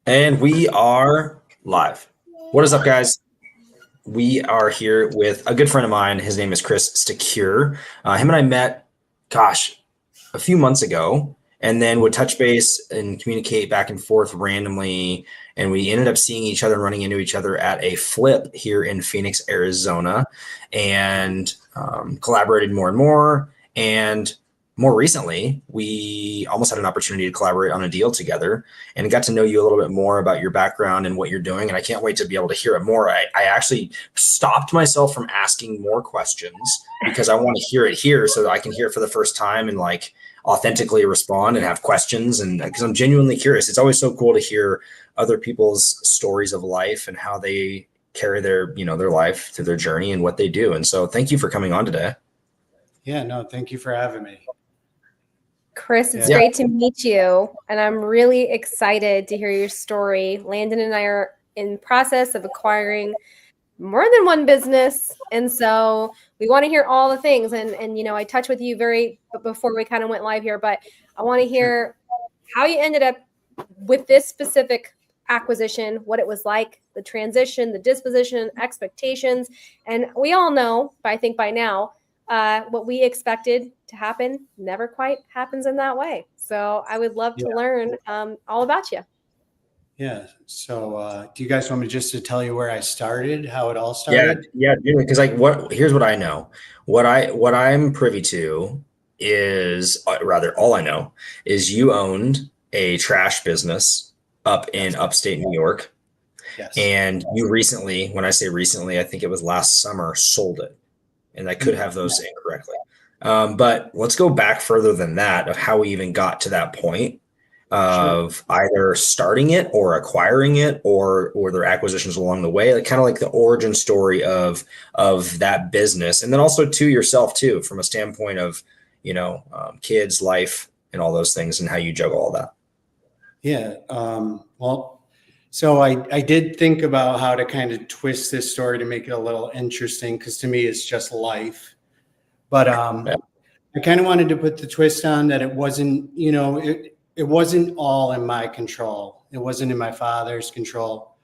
And we are live. What is up, guys? We are here with a good friend of mine. His name is Chris Stekeur. Him and I met, a few months ago, and then would touch base and communicate back and forth randomly. And we ended up seeing each other and running into each other at a flip here in Phoenix, Arizona, and collaborated more and more. And more recently, we almost had an opportunity to collaborate on a deal together and got to know you a little bit more about your background and what you're doing. And I can't wait to be able to hear it more. I actually stopped myself from asking more questions because I want to hear it here so that I can hear it for the first time and like authentically respond and have questions. And because I'm genuinely curious, it's always so cool to hear other people's stories of life and how they carry their life through their journey and what they do. And so thank you for coming on today. Yeah, no, thank you for having me. Chris, it's great to meet you, and I'm really excited to hear your story. Landon and I are in process of acquiring more than one business, and so we want to hear all the things. And you know, I touched with you before we kind of went live here, but I want to hear how you ended up with this specific acquisition, what it was like, the transition, the disposition, expectations, and we all know, I think by now, what we expected to happen never quite happens in that way. So I would love to learn all about you. Yeah. So do you guys want me just to tell you where I started, how it all started? Yeah. Because here's what I know. What I'm privy to is all I know is you owned a trash business up in upstate New York. Yes. And you recently, when I say recently, I think it was last summer, sold it. And I could have those incorrectly. But let's go back further than that of how we even got to that point of either starting it or acquiring it or their acquisitions along the way, like kind of like the origin story of that business. And then also to yourself too, from a standpoint of, kids, life, and all those things and how you juggle all that. Yeah. So I did think about how to kind of twist this story to make it a little interesting, because to me it's just life. But I kind of wanted to put the twist on that it wasn't, it wasn't all in my control. It wasn't in my father's control.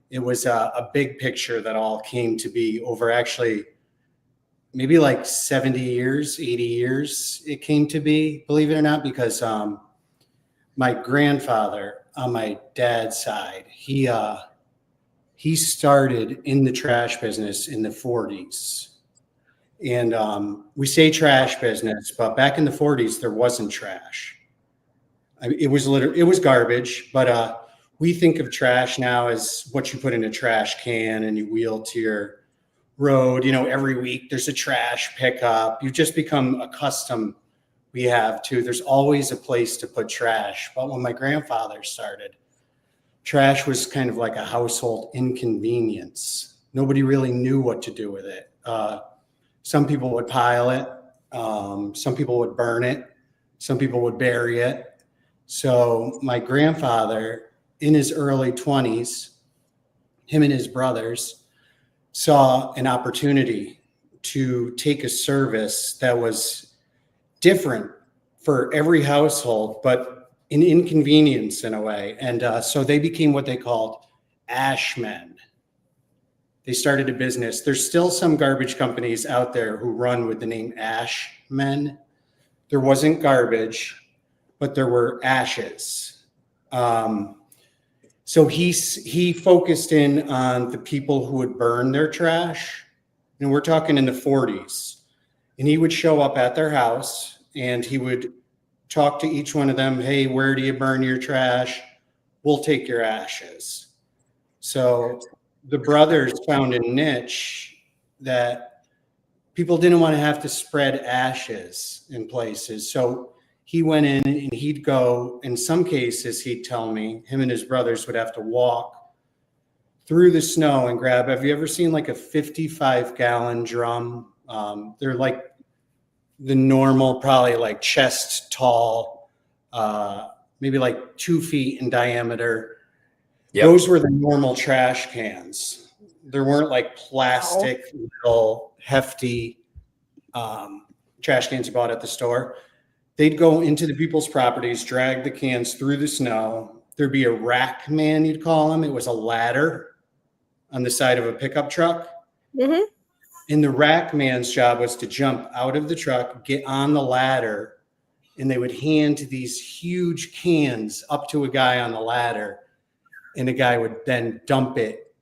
It was a big picture that all came to be over actually maybe like 70 years, 80 years it came to be, believe it or not, because my grandfather on my dad's side, he started in the trash business in the 40s. And we say trash business, but back in the 40s, there wasn't trash. It was garbage, but we think of trash now as what you put in a trash can and you wheel to your road. Every week there's a trash pickup. You've just become accustomed. We have to. There's always a place to put trash. But when my grandfather started, trash was kind of like a household inconvenience. Nobody really knew what to do with it. Some people would pile it. Some people would burn it. Some people would bury it. So my grandfather, in his early 20s, him and his brothers saw an opportunity to take a service that was different for every household, but an inconvenience in a way. And so they became what they called ashmen. They started a business. There's still some garbage companies out there who run with the name ashmen. There wasn't garbage, but there were ashes. So he focused in on the people who would burn their trash. And we're talking in the 40s. And he would show up at their house and he would talk to each one of them. Hey, where do you burn your trash? We'll take your ashes. So the brothers found a niche that people didn't want to have to spread ashes in places. So he went in and he'd go, in some cases, he'd tell me, him and his brothers would have to walk through the snow and grab, have you ever seen like a 55-gallon drum? They're like the normal, probably like chest tall, maybe like 2 feet in diameter. Yep. Those were the normal trash cans. There weren't like plastic, little hefty trash cans you bought at the store. They'd go into the people's properties, drag the cans through the snow, there'd be a rack man, you'd call him. It was a ladder on the side of a pickup truck. Mm-hmm. And the rack man's job was to jump out of the truck, get on the ladder, and they would hand these huge cans up to a guy on the ladder, and the guy would then dump it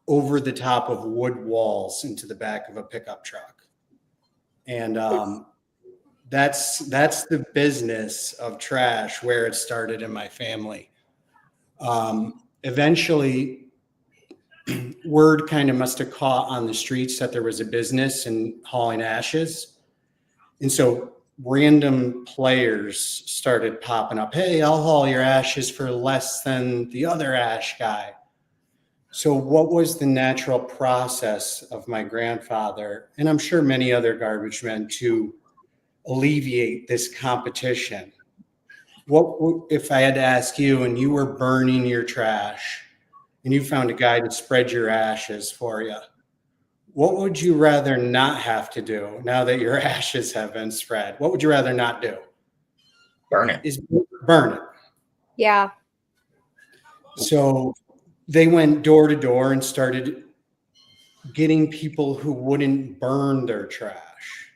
over the top of wood walls into the back of a pickup truck. And that's the business of trash, where it started in my family. Eventually, word kind of must have caught on the streets that there was a business in hauling ashes. And so random players started popping up. Hey, I'll haul your ashes for less than the other ash guy. So what was the natural process of my grandfather, and I'm sure many other garbage men, to alleviate this competition? What if I had to ask you, and you were burning your trash and you found a guy to spread your ashes for you, what would you rather not have to do now that your ashes have been spread? What would you rather not do? Burn it. Is burn it. Yeah. So they went door to door and started getting people who wouldn't burn their trash.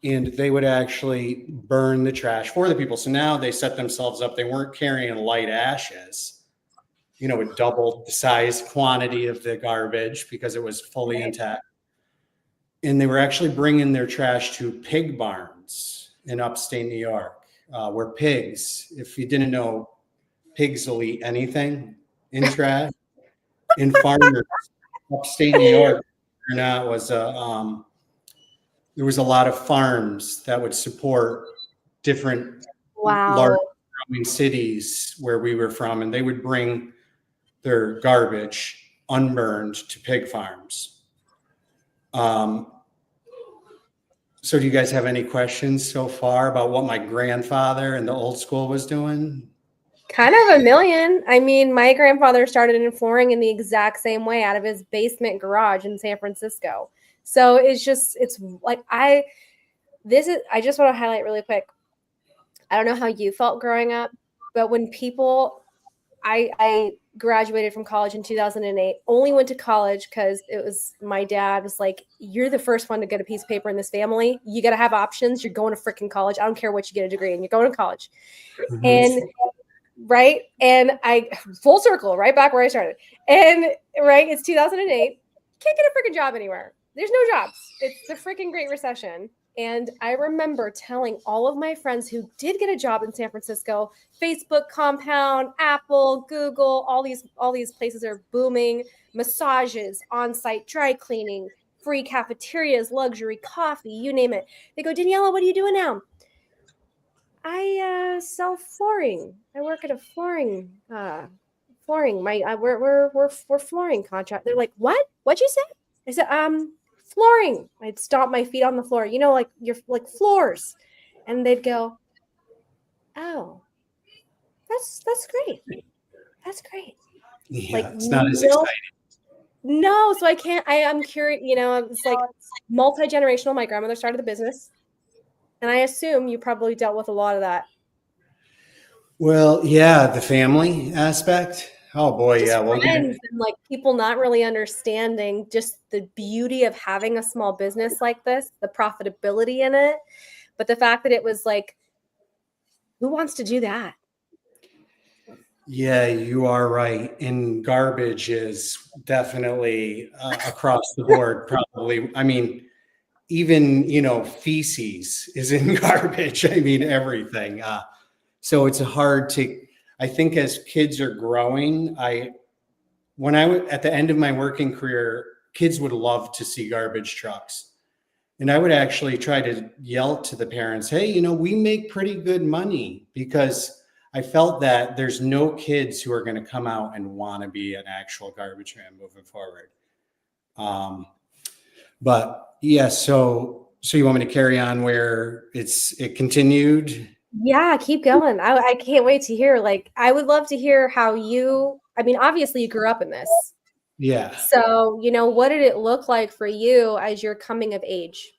And they would actually burn the trash for the people. So now they set themselves up. They weren't carrying light ashes. You know, it doubled the size quantity of the garbage because it was fully intact. And they were actually bringing their trash to pig barns in upstate New York, where pigs, if you didn't know, pigs will eat anything in trash. In farmers, upstate New York, or not, was there was a lot of farms that would support different large growing cities where we were from, and they would bring their garbage unburned to pig farms. So do you guys have any questions so far about what my grandfather and the old school was doing? Kind of a million. I mean, my grandfather started in flooring in the exact same way out of his basement garage in San Francisco. So it's like I just want to highlight really quick. I don't know how you felt growing up, but when I graduated from college in 2008, only went to college because it was my dad was like, you're the first one to get a piece of paper in this family. You got to have options. You're going to freaking college. I don't care what you get a degree in. You're going to college. Mm-hmm. And right. And I full circle right back where I started. And right. It's 2008. Can't get a freaking job anywhere. There's no jobs. It's the freaking Great Recession. And I remember telling all of my friends who did get a job in San Francisco, Facebook Compound, Apple, Google, all these places are booming, massages, on-site dry cleaning, free cafeterias, luxury coffee, you name it. They go, Daniela, what are you doing now? I sell flooring. I work at a flooring. We're flooring contract. They're like, what? What'd you say? I said, flooring. I'd stomp my feet on the floor, you know, like you're like floors. And they'd go, oh, that's great. That's great. Yeah, like, it's not as exciting. No, so I'm curious, you know, it's like multi-generational. My grandmother started the business. And I assume you probably dealt with a lot of that. Well, yeah, the family aspect. Oh boy, just yeah. Well, friends and like people not really understanding just the beauty of having a small business like this, the profitability in it, but the fact that it was like, who wants to do that? Yeah, you are right. And garbage is definitely across the board. Probably, I mean, even feces is in garbage. I mean, everything. So it's hard to. I think as kids are growing, when I was at the end of my working career, kids would love to see garbage trucks. And I would actually try to yell to the parents, hey, we make pretty good money, because I felt that there's no kids who are going to come out and want to be an actual garbage man moving forward. But yeah, so you want me to carry on where it continued? Yeah, keep going. I can't wait to hear. Like, I would love to hear how obviously you grew up in this. Yeah. So, what did it look like for you as you're coming of age?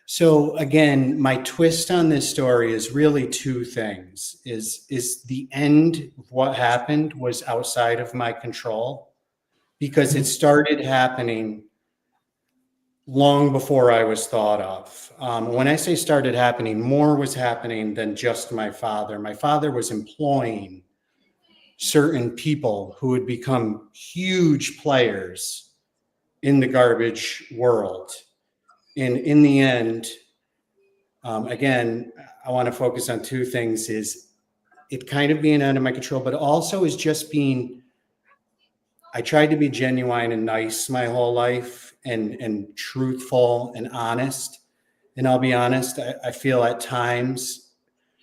So again, my twist on this story is really two things. Is the end of what happened was outside of my control, because it started happening long before I was thought of. When I say started happening, more was happening than just my father. My father was employing certain people who would become huge players in the garbage world. And in the end, again, I want to focus on two things: is it kind of being out of my control, but also is just being, I tried to be genuine and nice my whole life, and truthful and honest. And I'll be honest, I feel at times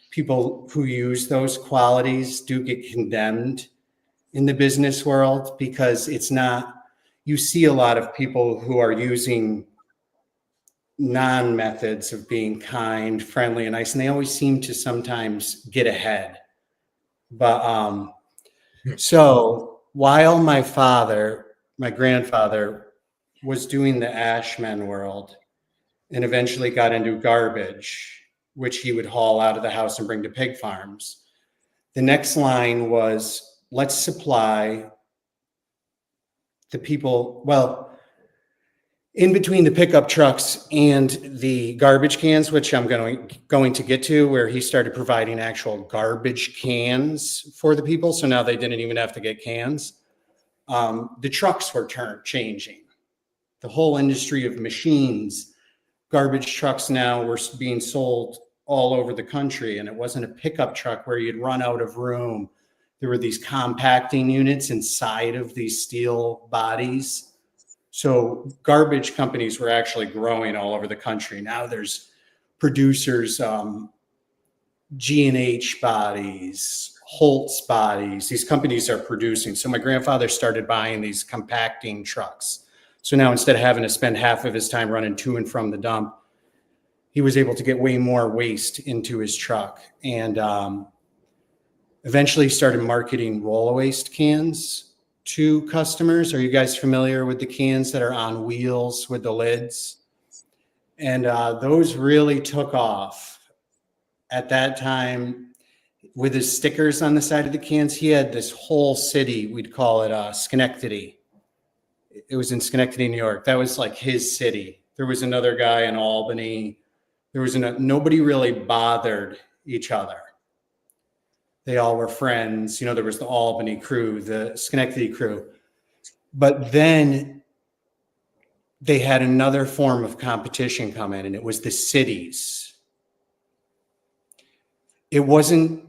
people who use those qualities do get condemned in the business world, because it's not, you see a lot of people who are using non-methods of being kind, friendly, and nice, and they always seem to sometimes get ahead. But so while my grandfather was doing the Ashman world and eventually got into garbage, which he would haul out of the house and bring to pig farms, the next line was, let's supply the people, well, in between the pickup trucks and the garbage cans, which I'm going to get to, where he started providing actual garbage cans for the people. So now they didn't even have to get cans. The trucks were changing. The whole industry of machines, garbage trucks now were being sold all over the country. And it wasn't a pickup truck where you'd run out of room. There were these compacting units inside of these steel bodies. So garbage companies were actually growing all over the country. Now there's producers, G&H bodies, Holtz bodies. These companies are producing. So my grandfather started buying these compacting trucks. So now instead of having to spend half of his time running to and from the dump, he was able to get way more waste into his truck. And eventually started marketing roll waste cans to customers. Are you guys familiar with the cans that are on wheels with the lids? And those really took off at that time with his stickers on the side of the cans. He had this whole city, we'd call it Schenectady. It was in Schenectady, New York. That was like his city. There was another guy in Albany. Nobody really bothered each other. They all were friends. You know, there was the Albany crew, the Schenectady crew. But then they had another form of competition come in, and it was the cities. It wasn't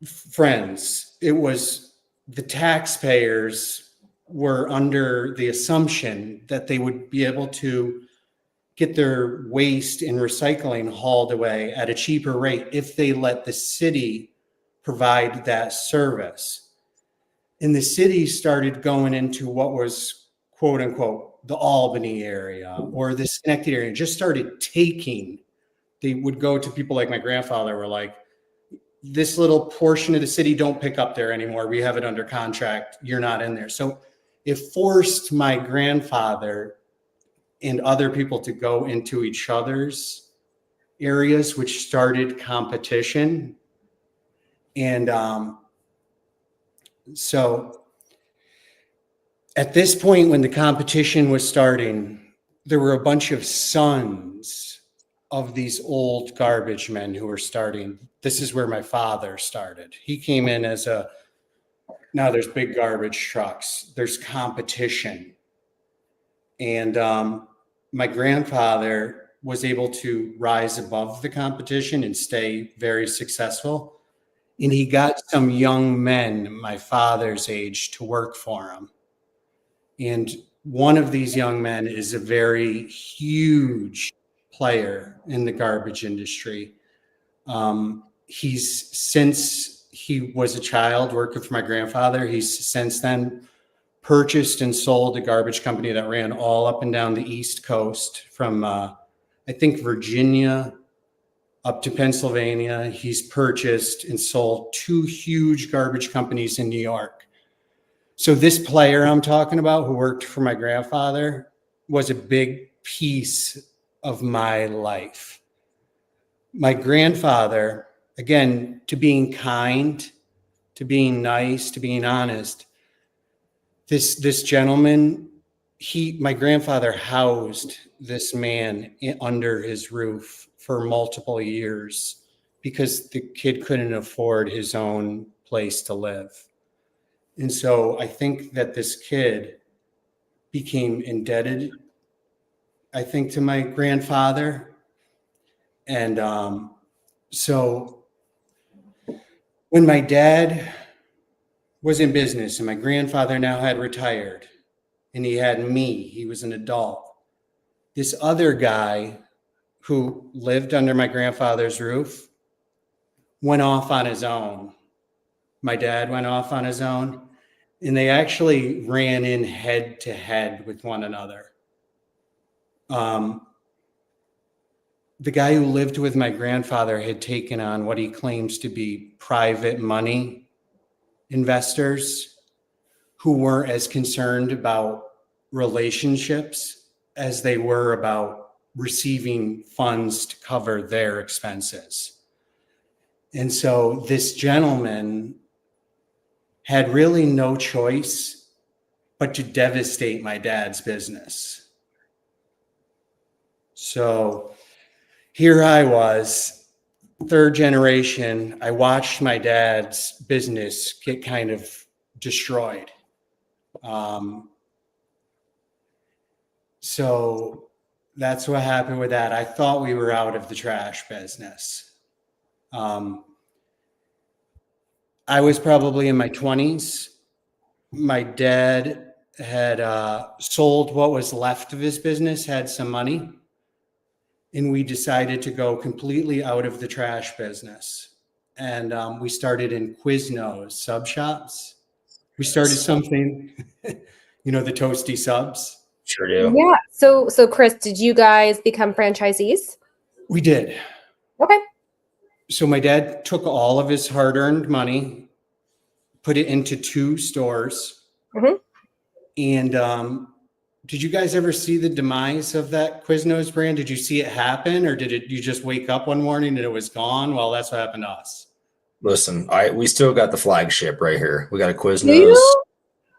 friends. It was the taxpayers were under the assumption that they would be able to get their waste and recycling hauled away at a cheaper rate if they let the city provide that service. And the city started going into what was, quote unquote, the Albany area or the Schenectady area, just started taking. They would go to people like my grandfather, were like, this little portion of the city, don't pick up there anymore. We have it under contract. You're not in there. So it forced my grandfather and other people to go into each other's areas, which started competition. And so at this point, when the competition was starting, there were a bunch of sons of these old garbage men who were starting. This is where my father started. He came in as now there's big garbage trucks, there's competition. And my grandfather was able to rise above the competition and stay very successful. And he got some young men, my father's age, to work for him. And one of these young men is a very huge player in the garbage industry. Since he was a child working for my grandfather, he's since then purchased and sold a garbage company that ran all up and down the East Coast from, I think, Virginia up to Pennsylvania. He's purchased and sold 2 huge garbage companies in New York. So this player I'm talking about who worked for my grandfather was a big piece of my life. My grandfather, again, to being kind, to being nice, to being honest, this gentleman, my grandfather housed this man under his roof for multiple years because the kid couldn't afford his own place to live. And so I think that this kid became indebted, I think, to my grandfather. And so when my dad was in business and my grandfather now had retired and he had me, he was an adult. This other guy who lived under my grandfather's roof went off on his own. My dad went off on his own, and they actually ran in head to head with one another. The guy who lived with my grandfather had taken on what he claims to be private money investors who weren't as concerned about relationships as they were about receiving funds to cover their expenses. And so this gentleman had really no choice but to devastate my dad's business. So here I was, third generation. I watched my dad's business get kind of destroyed. So that's what happened with that. I thought we were out of the trash business. I was probably in my 20s. My dad had sold what was left of his business, had some money, and we decided to go completely out of the trash business. And we started in Quiznos sub shops. We started something, you know, the toasty subs. Sure do. Yeah. So Chris, did you guys become franchisees? We did. Okay. So my dad took all of his hard-earned money, put it into 2 stores. Mm-hmm. And did you guys ever see the demise of that Quiznos brand? Did you see it happen, or you just wake up one morning and it was gone? Well, that's what happened to us. Listen, we still got the flagship right here. We got a Quiznos. Do you?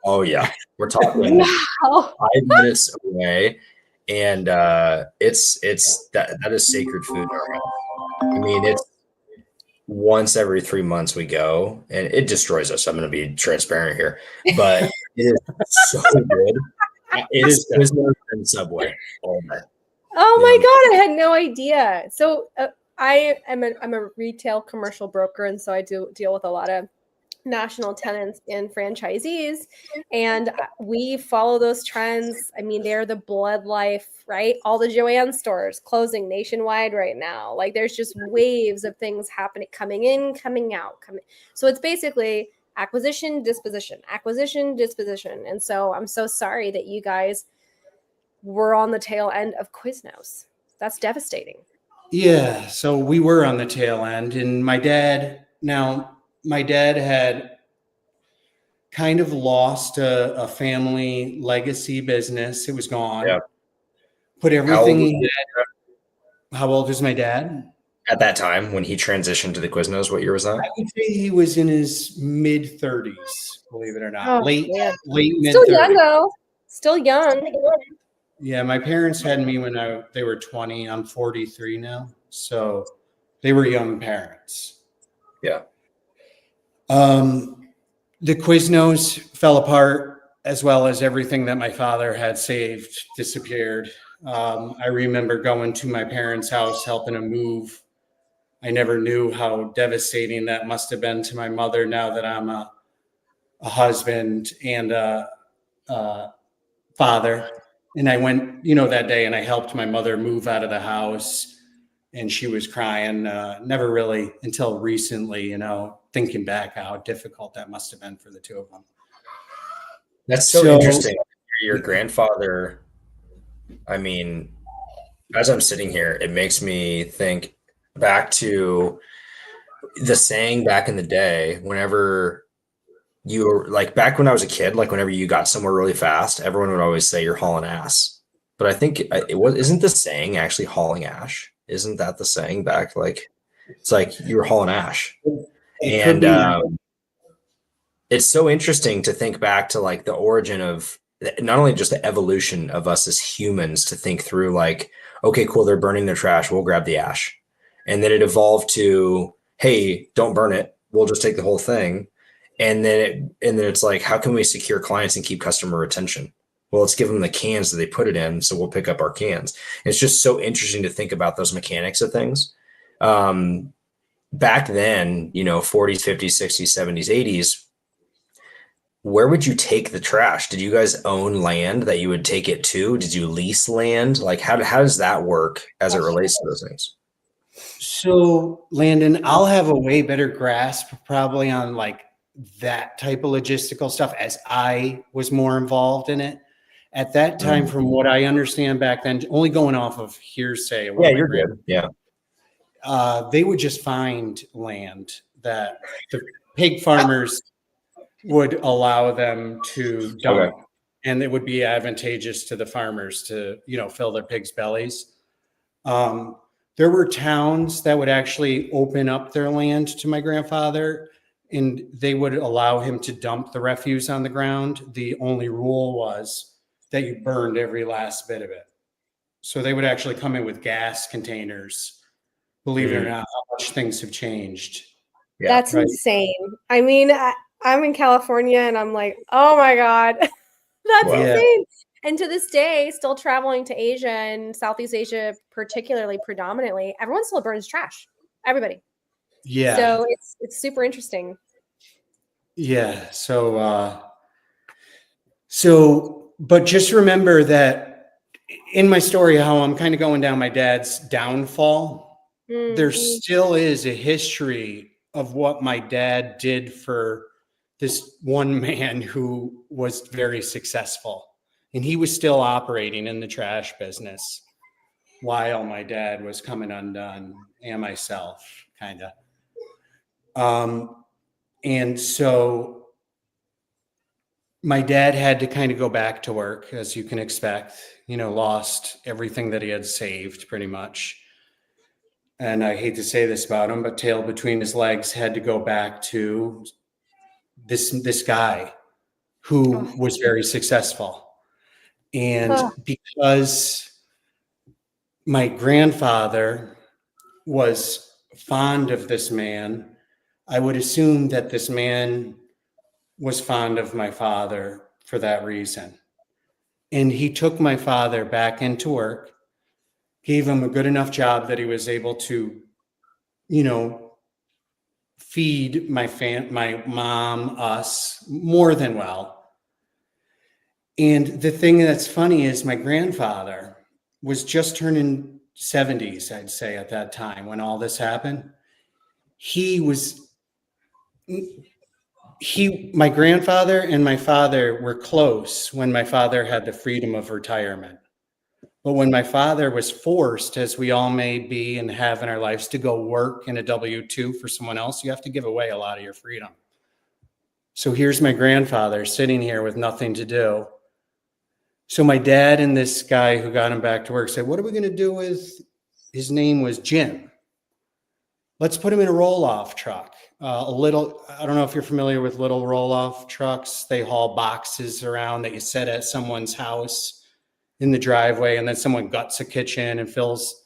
Oh yeah, we're talking Wow. 5 minutes away, and it's that is sacred food in our house. I mean, it's once every 3 months we go, and it destroys us. I'm going to be transparent here, but it is so good. It is Quiznos and Subway all day. Oh my God, I had no idea. So I'm a retail commercial broker, and so I do deal with a lot of national tenants and franchisees, and we follow those trends. I mean, they're the blood life, right? All the Joann stores closing nationwide right now. Like, there's just waves of things happening, coming in, coming out, coming. So it's basically acquisition, disposition, acquisition, disposition. And so I'm so sorry that you guys were on the tail end of Quiznos. That's devastating. Yeah, so we were on the tail end, and my dad had kind of lost a family legacy business. It was gone. Yeah. Put everything he had. How old is my dad? At that time, when he transitioned to the Quiznos, what year was that? I would say he was in his mid-30s, believe it or not. Late mid-30s. Still young, though. Still young. Yeah, my parents had me when they were 20. I'm 43 now. So they were young parents. Yeah. The Quiznos fell apart, as well as everything that my father had saved disappeared. I remember going to my parents' house, helping them move. I never knew how devastating that must have been to my mother now that I'm a husband and a father. And I went, that day, and I helped my mother move out of the house, and she was crying. Never really until recently, thinking back how difficult that must have been for the two of them. That's so interesting. Your grandfather, I mean, as I'm sitting here, it makes me think back to the saying back in the day, whenever you were like, back when I was a kid, like whenever you got somewhere really fast, everyone would always say you're hauling ass. but I think it was, isn't the saying actually hauling ash? Isn't that the saying back? Like, it's like you were hauling ash. It could And be. it's so interesting to think back to like the origin of not only just the evolution of us as humans to think through like, okay, cool, they're burning their trash, we'll grab the ash. And then it evolved to, hey, don't burn it, we'll just take the whole thing. And then it's like, how can we secure clients and keep customer retention? Well, let's give them the cans that they put it in, so we'll pick up our cans. And it's just so interesting to think about those mechanics of things. Back then, 40s, 50s, 60s, 70s, 80s, where would you take the trash? Did you guys own land that you would take it to? Did you lease land? Like, how does that work as it relates to those things? So, Landon, I'll have a way better grasp probably on like that type of logistical stuff as I was more involved in it. At that time, from what I understand back then, only going off of hearsay. Yeah, you're good. Yeah. They would just find land that the pig farmers would allow them to dump, Okay. and it would be advantageous to the farmers to, fill their pigs' bellies. There were towns that would actually open up their land to my grandfather, and they would allow him to dump the refuse on the ground. The only rule was that you burned every last bit of it. So they would actually come in with gas containers. Believe it or not, how much things have changed. Yeah. That's insane. I mean, I'm in California and I'm like, oh my God, that's insane. And to this day, still traveling to Asia and Southeast Asia, particularly predominantly, everyone still burns trash. Everybody. Yeah. So it's super interesting. Yeah. But just remember that in my story, how I'm kind of going down my dad's downfall, there still is a history of what my dad did for this one man who was very successful. And he was still operating in the trash business while my dad was coming undone, and myself, kind of. And so my dad had to kind of go back to work, as you can expect, lost everything that he had saved pretty much. And I hate to say this about him, but tail between his legs, had to go back to this guy who was very successful. And because my grandfather was fond of this man, I would assume that this man was fond of my father for that reason. And he took my father back into work, gave him a good enough job that he was able to, feed my mom, us more than well. And the thing that's funny is my grandfather was just turning 70s, I'd say, at that time when all this happened. My grandfather and my father were close when my father had the freedom of retirement. But when my father was forced, as we all may be and have in our lives, to go work in a W-2 for someone else, you have to give away a lot of your freedom. So here's my grandfather sitting here with nothing to do. So my dad and this guy who got him back to work said, what are we going to do with, his name was Jim. Let's put him in a roll-off truck. I don't know if you're familiar with little roll-off trucks. They haul boxes around that you set at someone's house in the driveway, and then someone guts a kitchen and fills.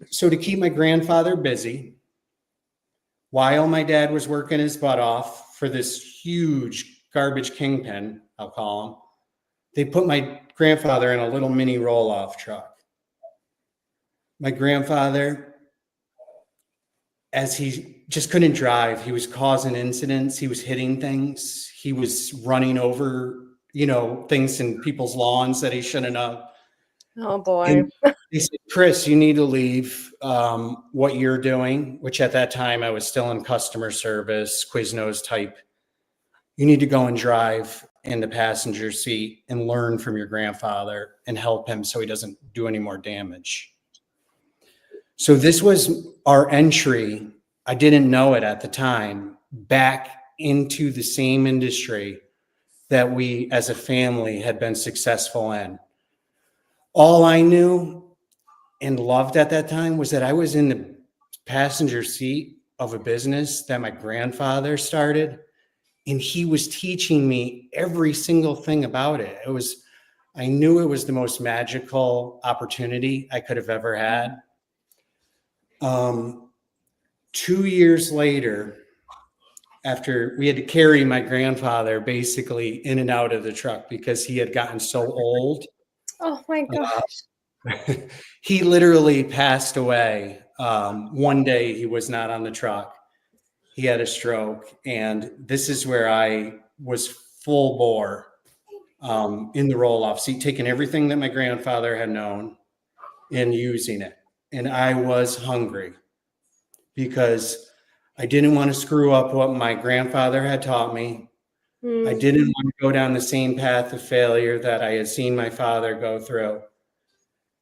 So to keep my grandfather busy, while my dad was working his butt off for this huge garbage kingpin, I'll call him, they put my grandfather in a little mini roll-off truck. My grandfather, as he just couldn't drive, he was causing incidents, he was hitting things, he was running over, things in people's lawns that he shouldn't have. Oh boy. And they said, Chris, you need to leave what you're doing, which at that time I was still in customer service, Quiznos type. You need to go and drive in the passenger seat and learn from your grandfather and help him so he doesn't do any more damage. So this was our entry. I didn't know it at the time, back into the same industry that we as a family had been successful in. all I knew and loved at that time was that I was in the passenger seat of a business that my grandfather started, and he was teaching me every single thing about it. I knew it was the most magical opportunity I could have ever had. 2 years later, after we had to carry my grandfather basically in and out of the truck because he had gotten so old. Oh my gosh. He literally passed away. One day he was not on the truck. He had a stroke. And this is where I was full bore in the roll-off seat, taking everything that my grandfather had known and using it. And I was hungry because I didn't want to screw up what my grandfather had taught me. I didn't want to go down the same path of failure that I had seen my father go through.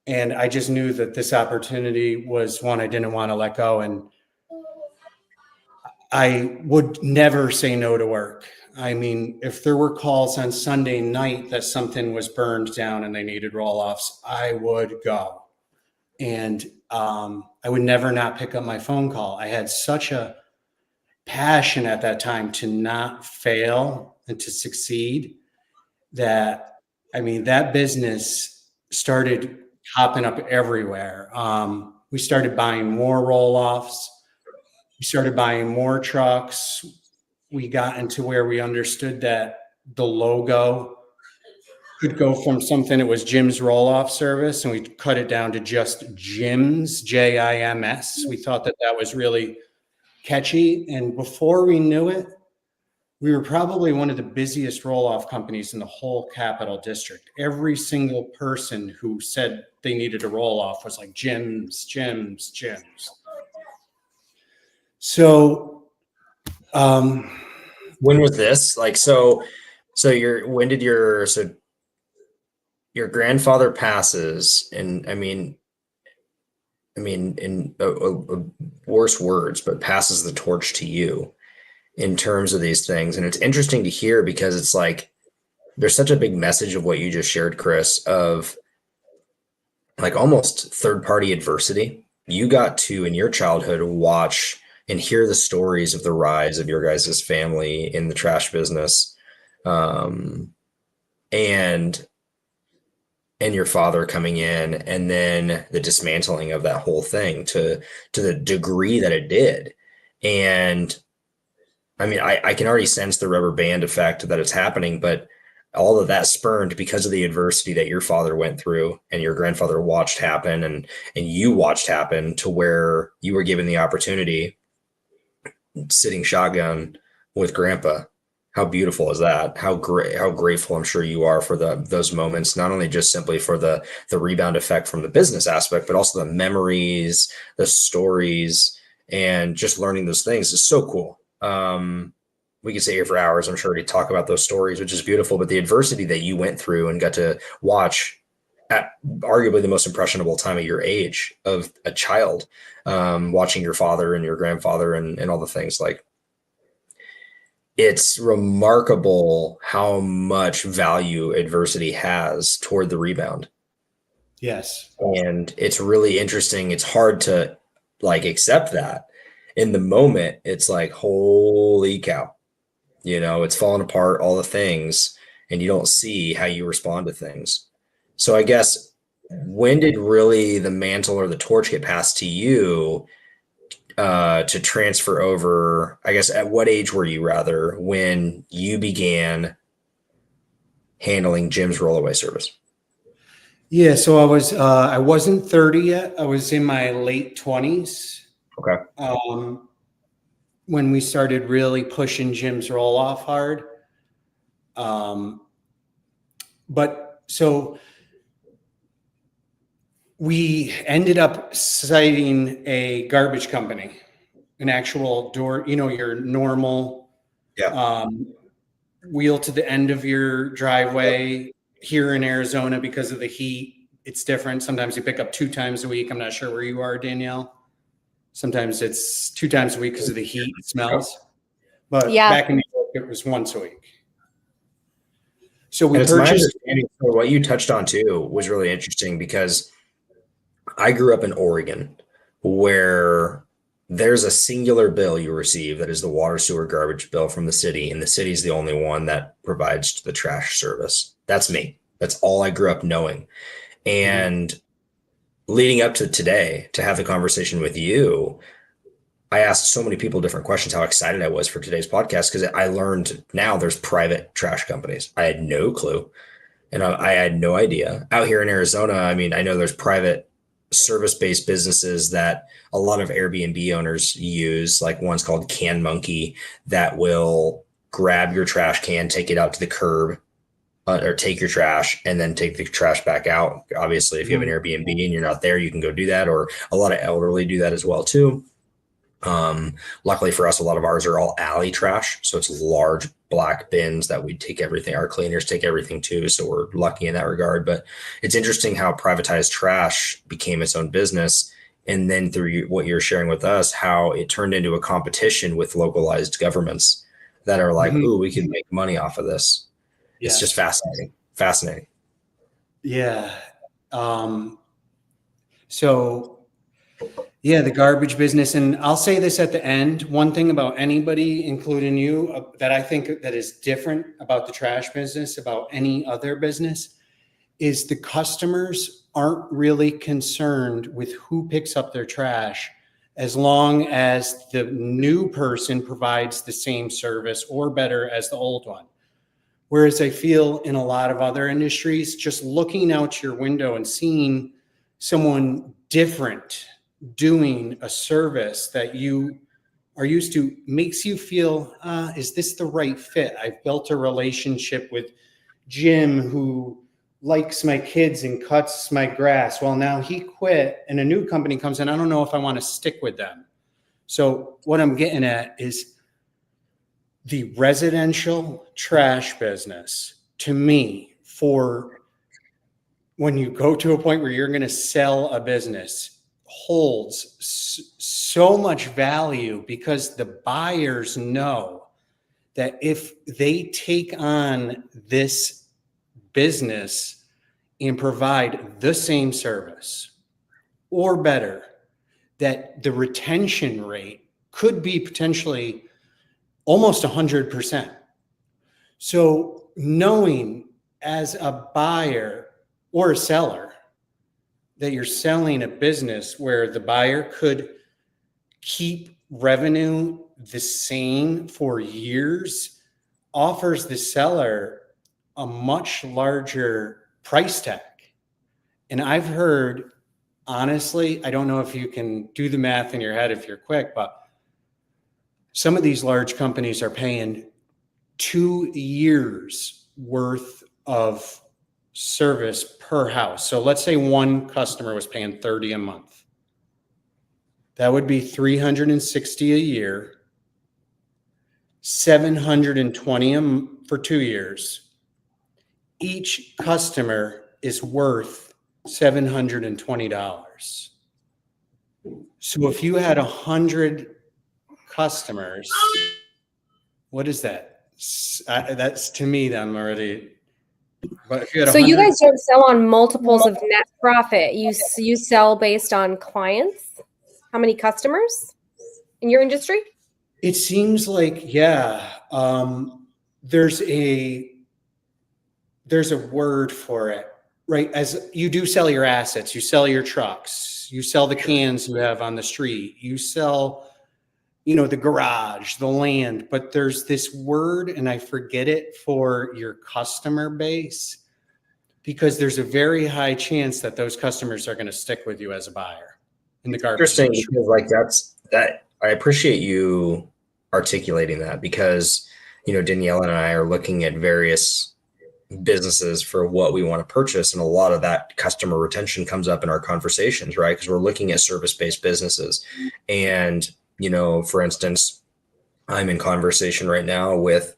And I just knew that this opportunity was one I didn't want to let go. And I would never say no to work. I mean, if there were calls on Sunday night that something was burned down and they needed roll-offs, I would go. And I would never not pick up my phone call. I had such a passion at that time to not fail and to succeed that, I mean, that business started popping up everywhere. We started buying more roll-offs. We started buying more trucks. We got into where we understood that the logo could go from something that was Jim's roll-off service, and we cut it down to just Jim's, Jims. We thought that that was really catchy. And before we knew it, we were probably one of the busiest roll-off companies in the whole Capital District. Every single person who said they needed a roll-off was like Jim's, Jim's, Jim's. So, when was this? Like, your grandfather passes, and I mean, in worse words, but passes the torch to you in terms of these things. And it's interesting to hear because it's like, there's such a big message of what you just shared, Chris, of like almost third-party adversity. You got to, in your childhood, watch and hear the stories of the rise of your guys' family in the trash business. And your father coming in, and then the dismantling of that whole thing to the degree that it did. And I mean, I can already sense the rubber band effect that it's happening, but all of that spurned because of the adversity that your father went through and your grandfather watched happen, and you watched happen, to where you were given the opportunity, sitting shotgun with grandpa. How beautiful is that? How grateful I'm sure you are for those moments, not only just simply for the rebound effect from the business aspect, but also the memories, the stories, and just learning those things is so cool. We could stay here for hours, I'm sure, to talk about those stories, which is beautiful. But the adversity that you went through and got to watch at arguably the most impressionable time of your age of a child, watching your father and your grandfather and all the things, like, it's remarkable how much value adversity has toward the rebound. yes. And it's really interesting. It's hard to like accept that in the moment. It's like, holy cow, it's falling apart, all the things, and you don't see how you respond to things. So I guess, when did really the mantle or the torch get passed to you to transfer over? I guess, at what age were you, rather, when you began handling Jim's rollaway service? Yeah, so I wasn't 30 yet. I was in my late 20s. Okay. When we started really pushing Jim's roll-off hard. But so we ended up citing a garbage company, an actual door, your normal wheel to the end of your driveway. Here in Arizona, because of the heat, it's different. Sometimes you pick up 2 times a week. I'm not sure where you are, Danielle. Sometimes it's 2 times a week because of the heat, it smells. But back in New York, it was once a week. So we And it's my purchased. understanding, so what you touched on too was really interesting because I grew up in Oregon where there's a singular bill you receive that is the water sewer garbage bill from the city, and the city is the only one that provides the trash service. That's me. That's all I grew up knowing. And leading up to today, to have the conversation with you, I asked so many people different questions, how excited I was for today's podcast, because I learned now there's private trash companies. I had no clue. And I had no idea. Out here in Arizona, I mean, I know there's private service-based businesses that a lot of Airbnb owners use, like one's called Can Monkey, that will grab your trash can, take it out to the curb, or take your trash and then take the trash back out. Obviously, if you have an Airbnb and you're not there, you can go do that. Or a lot of elderly do that as well too. Luckily for us, a lot of ours are all alley trash. So it's large black bins that we take everything. Our cleaners take everything too. So we're lucky in that regard. But it's interesting how privatized trash became its own business. And then through what you're sharing with us, how it turned into a competition with localized governments that are like, ooh, we can make money off of this. It's just fascinating. Fascinating. Yeah. So yeah, the garbage business. And I'll say this at the end, one thing about anybody, including you, that I think that is different about the trash business, about any other business, is the customers aren't really concerned with who picks up their trash as long as the new person provides the same service or better as the old one. Whereas I feel in a lot of other industries, just looking out your window and seeing someone different doing a service that you are used to makes you feel, is this the right fit? I've built a relationship with Jim who likes my kids and cuts my grass. Well, now he quit and a new company comes in. I don't know if I want to stick with them. So what I'm getting at is the residential trash business, to me, for when you go to a point where you're going to sell a business, holds so much value because the buyers know that if they take on this business and provide the same service or better, that the retention rate could be potentially almost 100%. So knowing as a buyer or a seller that you're selling a business where the buyer could keep revenue the same for years offers the seller a much larger price tag. And I've heard, honestly, I don't know if you can do the math in your head if you're quick, but some of these large companies are paying 2 years worth of service per house. So let's say one customer was paying $30 a month. That would be $360 a year, $720 for 2 years. Each customer is worth $720. So if you had 100 customers, what is that? That's, to me, I'm already. But if you had so you guys don't sell on multiples of net profit. You sell based on clients. How many customers in your industry? It seems like, yeah, there's a word for it, right? As you do sell your assets, you sell your trucks, you sell the cans you have on the street, you sell, the garage, the land, but there's this word, and I forget it, for your customer base, because there's a very high chance that those customers are going to stick with you as a buyer in the garbage. Interesting, because I appreciate you articulating that, because, Danielle and I are looking at various businesses for what we want to purchase. And a lot of that customer retention comes up in our conversations, right? Because we're looking at service-based businesses. And, for instance, I'm in conversation right now with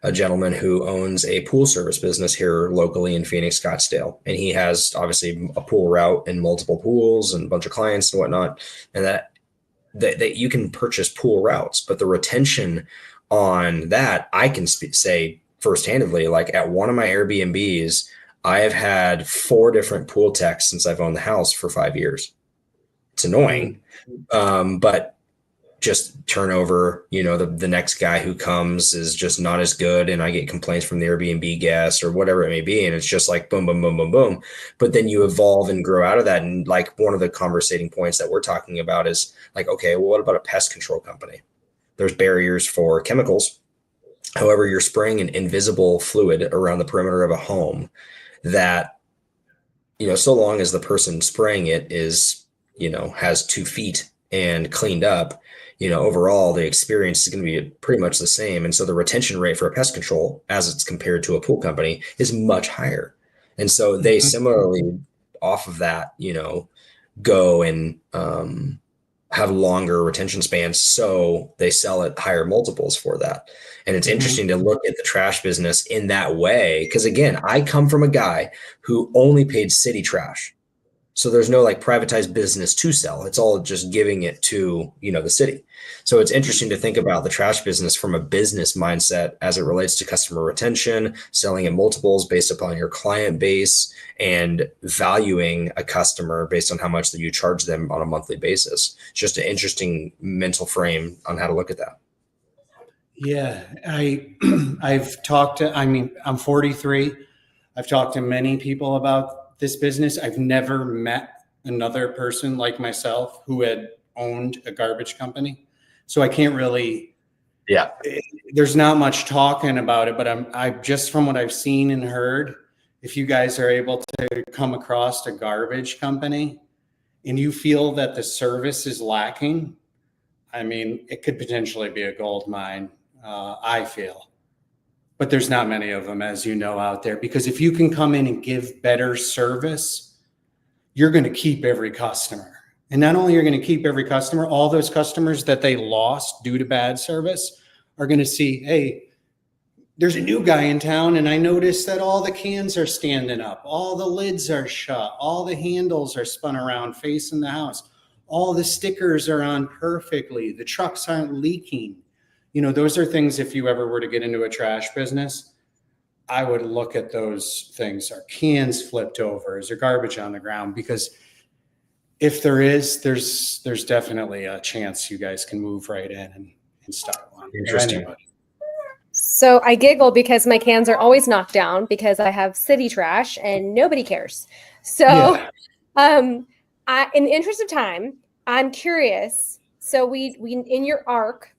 a gentleman who owns a pool service business here locally in Phoenix, Scottsdale. And he has obviously a pool route and multiple pools and a bunch of clients and whatnot. And that you can purchase pool routes, but the retention on that, I can say first-handedly. Like at one of my Airbnbs, I have had 4 different pool techs since I've owned the house for 5 years. It's annoying, but just turnover, the next guy who comes is just not as good, and I get complaints from the Airbnb guests or whatever it may be, and it's just like boom, boom, boom, boom, boom. But then you evolve and grow out of that. And like one of the conversating points that we're talking about is like, okay, well, what about a pest control company? There's barriers for chemicals. However, you're spraying an invisible fluid around the perimeter of a home that, so long as the person spraying it is, has 2 feet and cleaned up, overall the experience is going to be pretty much the same. And so the retention rate for a pest control, as it's compared to a pool company, is much higher. And so they similarly off of that, go and have longer retention spans. So they sell at higher multiples for that. And it's interesting to look at the trash business in that way. Because again, I come from a guy who only paid city trash. So there's no like privatized business to sell. It's all just giving it to, the city. So it's interesting to think about the trash business from a business mindset as it relates to customer retention, selling at multiples based upon your client base, and valuing a customer based on how much that you charge them on a monthly basis. It's just an interesting mental frame on how to look at that. Yeah, I've talked to, I'm 43. I've talked to many people about this business. I've never met another person like myself who had owned a garbage company. So I can't really, there's not much talking about it, but I just from what I've seen and heard, if you guys are able to come across a garbage company and you feel that the service is lacking, it could potentially be a gold mine, I feel. But there's not many of them, as you know, out there, because if you can come in and give better service, you're going to keep every customer. And not only you're going to keep every customer, all those customers that they lost due to bad service are going to see, hey, there's a new guy in town, and I noticed that all the cans are standing up, all the lids are shut, all the handles are spun around facing the house, all the stickers are on perfectly, the trucks aren't leaking. Those are things, if you ever were to get into a trash business, I would look at those things. Are cans flipped over? Is there garbage on the ground? Because if there is, there's definitely a chance you guys can move right in and start one. Interesting. So I giggle because my cans are always knocked down because I have city trash and nobody cares. So in the interest of time, I'm curious. So we in your arc,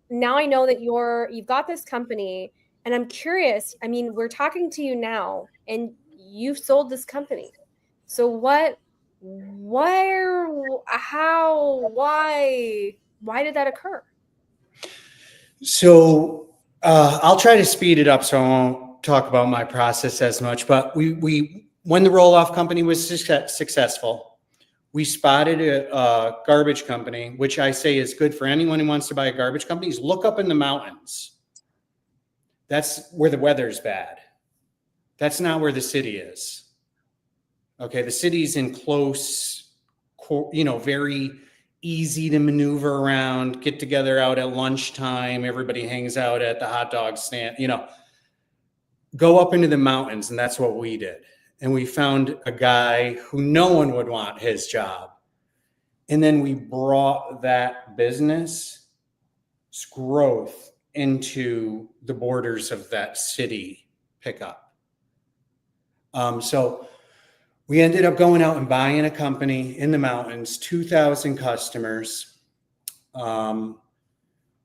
now I know that you've got this company, and I'm curious. We're talking to you now, and you've sold this company. So what, where, how, why did that occur? So I'll try to speed it up so I won't talk about my process as much. But we when the roll-off company was successful, we spotted a garbage company, which I say is good for anyone who wants to buy a garbage company, is look up in the mountains. That's where the weather's bad. That's not where the city is. Okay, the city's in close, very easy to maneuver around, get together out at lunchtime, everybody hangs out at the hot dog stand, go up into the mountains, and that's what we did. And we found a guy who no one would want his job. And then we brought that business growth into the borders of that city pickup. So we ended up going out and buying a company in the mountains, 2,000 customers,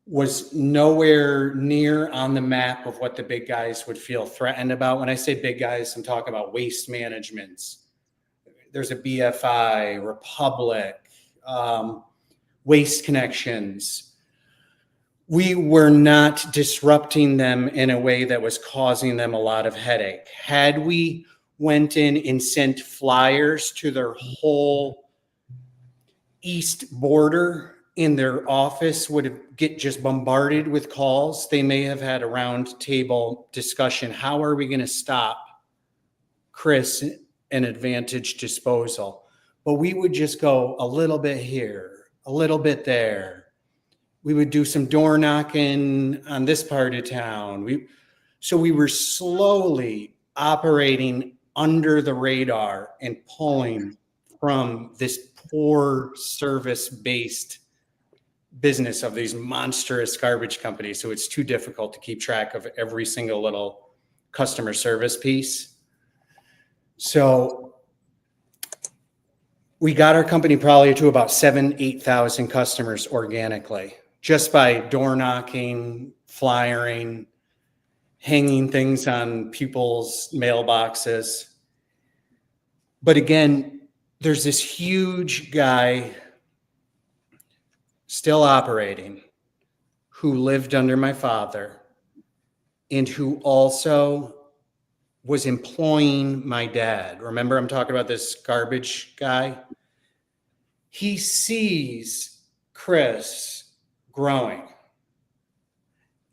was nowhere near on the map of what the big guys would feel threatened about. When I say big guys, I'm talking about Waste Management. There's a BFI, Republic, Waste Connections. We were not disrupting them in a way that was causing them a lot of headache. Had we went in and sent flyers to their whole east border, in their office would get just bombarded with calls. They may have had a round table discussion. How are we going to stop Chris and Advantage Disposal? But we would just go a little bit here, a little bit there. We would do some door knocking on this part of town. So we were slowly operating under the radar and pulling from this poor service-based business of these monstrous garbage companies. So it's too difficult to keep track of every single little customer service piece. So we got our company probably to about 8,000 customers organically, just by door knocking, flyering, hanging things on people's mailboxes. But again, there's this huge guy still operating who lived under my father and who also was employing my dad. Remember, I'm talking about this garbage guy. He sees Chris growing,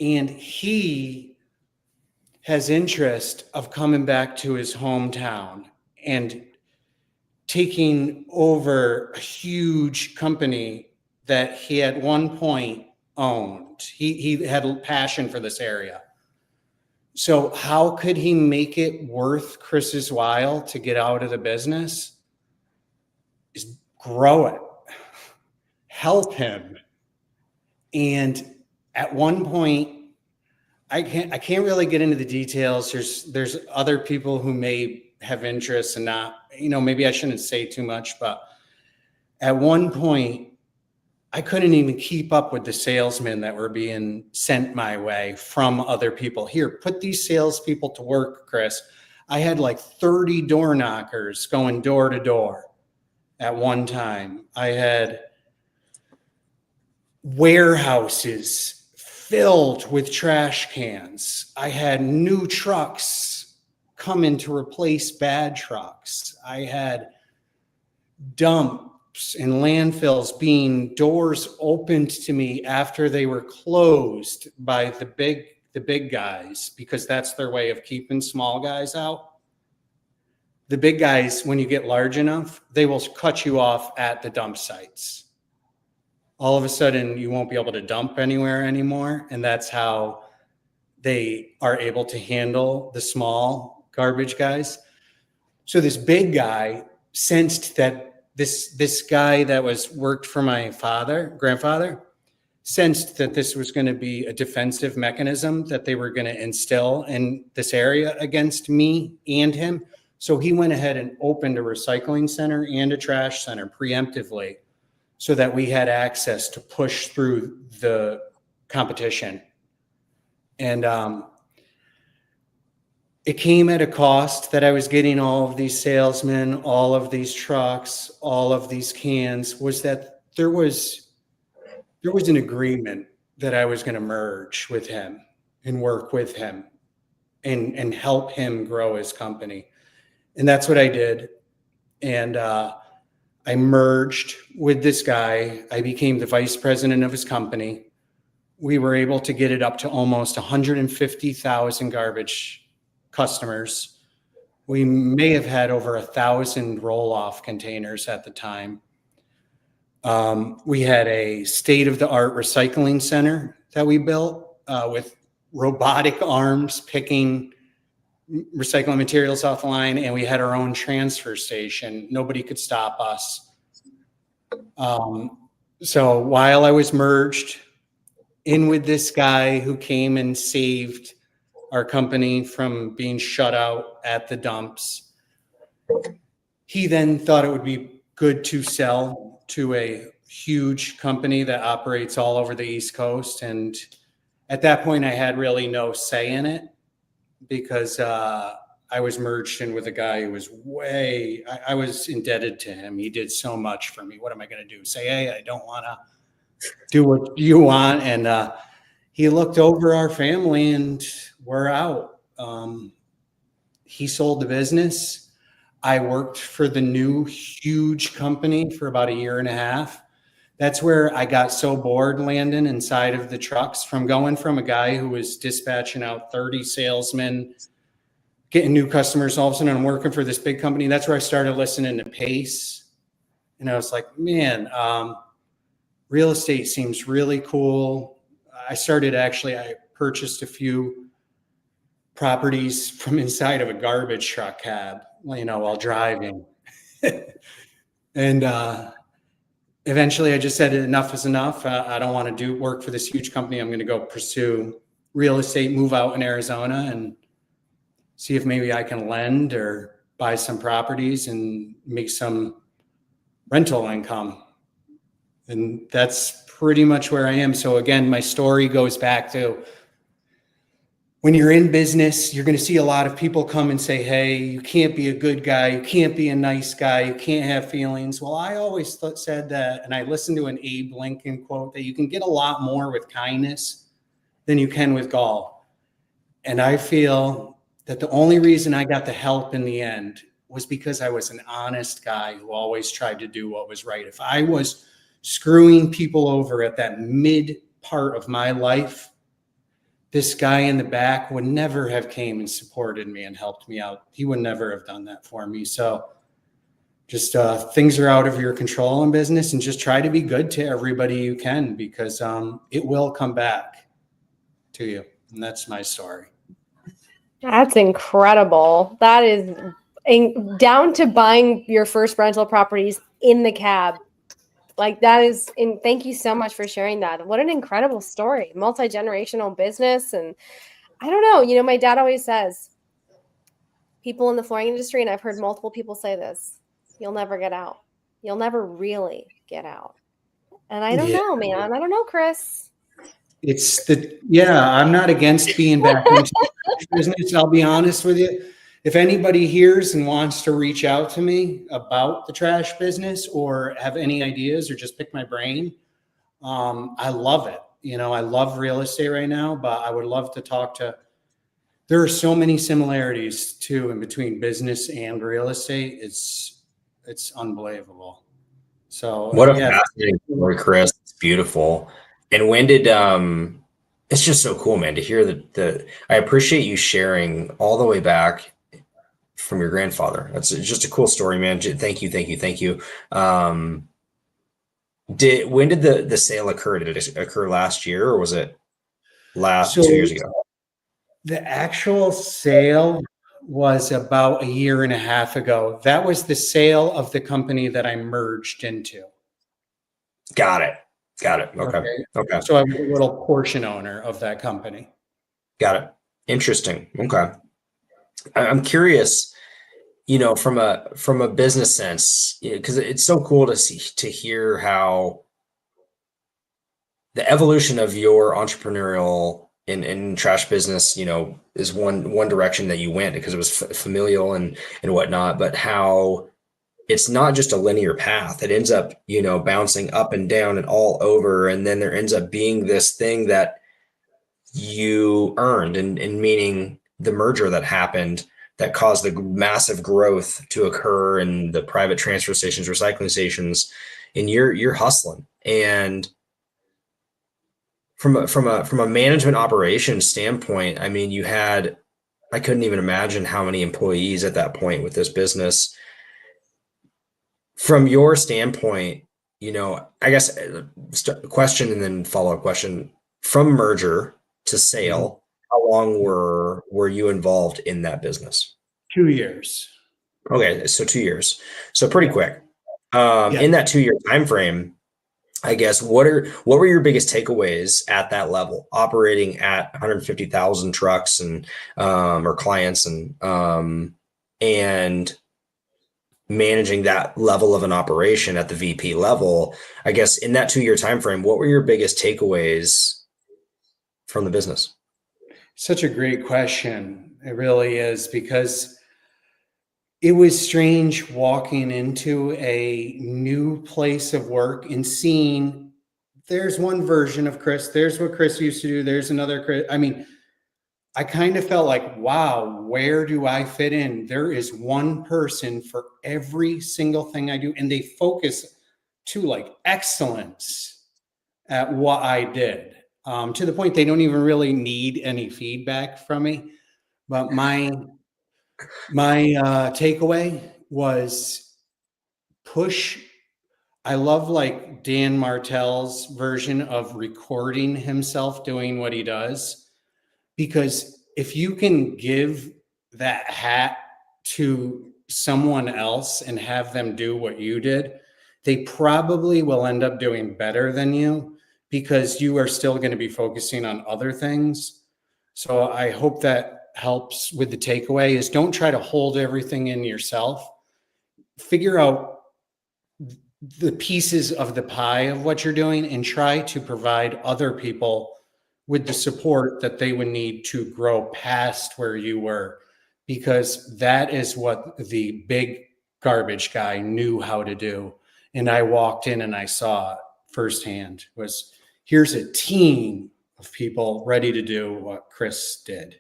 and he has interest of coming back to his hometown and taking over a huge company that he at one point owned. He had a passion for this area. So how could he make it worth Chris's while to get out of the business? Is grow it, help him. And at one point, I can't really get into the details. There's other people who may have interests and not, maybe I shouldn't say too much, but at one point, I couldn't even keep up with the salesmen that were being sent my way from other people. Here, put these salespeople to work, Chris. I had like 30 door knockers going door to door at one time. I had warehouses filled with trash cans. I had new trucks coming to replace bad trucks. I had dumps and landfills being doors opened to me after they were closed by the big guys, because that's their way of keeping small guys out. The big guys, when you get large enough, they will cut you off at the dump sites. All of a sudden, you won't be able to dump anywhere anymore. And that's how they are able to handle the small garbage guys. So this big guy sensed that this guy that worked for my grandfather, sensed that this was going to be a defensive mechanism that they were going to instill in this area against me and him. So he went ahead and opened a recycling center and a trash center preemptively so that we had access to push through the competition. And it came at a cost that I was getting all of these salesmen, all of these trucks, all of these cans, was that there was an agreement that I was going to merge with him and work with him and help him grow his company. And that's what I did. And I merged with this guy. I became the vice president of his company. We were able to get it up to almost 150,000 garbage customers. We may have had over 1,000 roll-off containers at the time. We had a state-of-the-art recycling center that we built with robotic arms picking recycling materials off the line, and we had our own transfer station. Nobody could stop us. So while I was merged in with this guy who came and saved our company from being shut out at the dumps, he then thought it would be good to sell to a huge company that operates all over the East Coast. And at that point, I had really no say in it because I was merged in with a guy who was I was indebted to him. He did so much for me. What am I going to do? Say, hey, I don't want to do what you want. And he looked over our family and we're out. He sold the business. I worked for the new huge company for about 1.5 years. That's where I got so bored, Landon, inside of the trucks, from going from a guy who was dispatching out 30 salesmen, getting new customers. All of a sudden I'm working for this big company. That's where I started listening to Pace. And I was like, man, real estate seems really cool. I purchased a few properties from inside of a garbage truck cab, while driving. And eventually I just said enough is enough. I don't want to work for this huge company. I'm going to go pursue real estate, move out in Arizona and see if maybe I can lend or buy some properties and make some rental income. And that's pretty much where I am. So again, my story goes back to when you're in business, you're going to see a lot of people come and say, hey, you can't be a good guy. You can't be a nice guy. You can't have feelings. Well, I always said that, and I listened to an Abe Lincoln quote, that you can get a lot more with kindness than you can with gall. And I feel that the only reason I got the help in the end was because I was an honest guy who always tried to do what was right. If I was screwing people over at that mid part of my life, this guy in the back would never have came and supported me and helped me out. He would never have done that for me. So just things are out of your control in business, and just try to be good to everybody you can, because it will come back to you. And that's my story. That's incredible. That is down to buying your first rental properties in the cab. Like that is, and thank you so much for sharing that. What an incredible story. Multi-generational business. And I don't know, my dad always says, people in the flooring industry, and I've heard multiple people say this, you'll never get out. You'll never really get out. And I don't know, man. I don't know, Chris. I'm not against being back into business. I'll be honest with you. If anybody hears and wants to reach out to me about the trash business or have any ideas or just pick my brain, I love it. I love real estate right now, but I would love to there are so many similarities too in between business and real estate. It's unbelievable. So what a fascinating story, Chris. It's beautiful. And when did it's just so cool, man, to hear I appreciate you sharing all the way back from your grandfather. It's just a cool story, man. Thank you. When did the sale occur? Did it occur last year, or was it 2 years ago? The actual sale was about a year and a half ago. That was the sale of the company that I merged into. Got it. Okay. So I'm a little portion owner of that company. Got it. Interesting. Okay. I'm curious, from a business sense, because it's so cool to hear how the evolution of your entrepreneurial in trash business, is one direction that you went because it was familial and whatnot, but how it's not just a linear path. It ends up, bouncing up and down and all over. And then there ends up being this thing that you earned, and meaning the merger that happened that caused the massive growth to occur in the private transfer stations, recycling stations, and you're hustling. And from a management operations standpoint, I mean, I couldn't even imagine how many employees at that point with this business. From your standpoint, I guess question and then follow-up question, from merger to sale, how long were you involved in that business? 2 years. Okay, so 2 years. So pretty quick. In that 2 year time frame, I guess what were your biggest takeaways at that level, operating at 150,000 trucks and or clients and managing that level of an operation at the VP level? I guess in that 2 year time frame, what were your biggest takeaways from the business? Such a great question. It really is, because it was strange walking into a new place of work and seeing there's one version of Chris, there's what Chris used to do, there's another Chris. I mean, I kind of felt like, wow, where do I fit in? There is one person for every single thing I do. And they focus to like excellence at what I did, to the point they don't even really need any feedback from me. But my takeaway was push. I love like Dan Martell's version of recording himself doing what he does, because if you can give that hat to someone else and have them do what you did, they probably will end up doing better than you because you are still going to be focusing on other things. So I hope that helps with the takeaway is don't try to hold everything in yourself. Figure out the pieces of the pie of what you're doing and try to provide other people with the support that they would need to grow past where you were, because that is what the big garbage guy knew how to do. And I walked in and I saw it firsthand was here's a team of people ready to do what Chris did.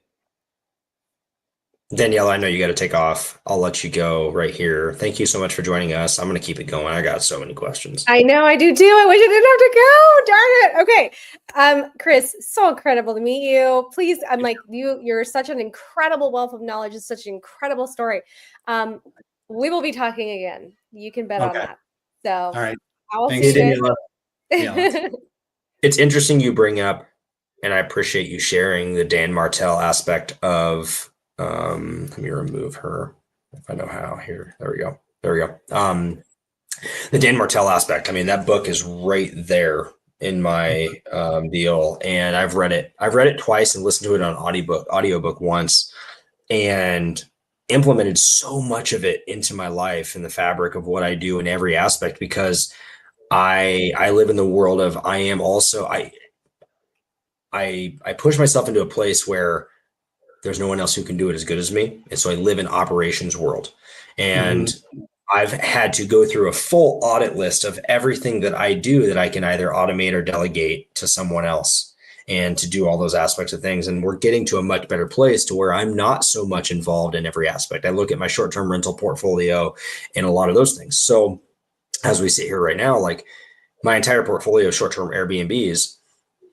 Danielle, I know you got to take off. I'll let you go right here. Thank you so much for joining us. I'm going to keep it going. I got so many questions. I know, I do too. I wish I didn't have to go. Darn it. Okay. Chris, so incredible to meet you. Please, I'm like, you're such an incredible wealth of knowledge. It's such an incredible story. We will be talking again. You can bet on that. So all right. I will Thanks, see you Danielle. It's interesting you bring up, and I appreciate you sharing the Dan Martell aspect of, let me remove her if I know how here. There we go. The Dan Martell aspect. I mean, that book is right there in my deal. And I've read it twice and listened to it on audiobook once, and implemented so much of it into my life and the fabric of what I do in every aspect, because I live in the world of, I push myself into a place where there's no one else who can do it as good as me. And so I live in operations world. And I've had to go through a full audit list of everything that I do that I can either automate or delegate to someone else, and to do all those aspects of things. And we're getting to a much better place to where I'm not so much involved in every aspect. I look at my short-term rental portfolio and a lot of those things. So as we sit here right now, like my entire portfolio of short-term Airbnbs,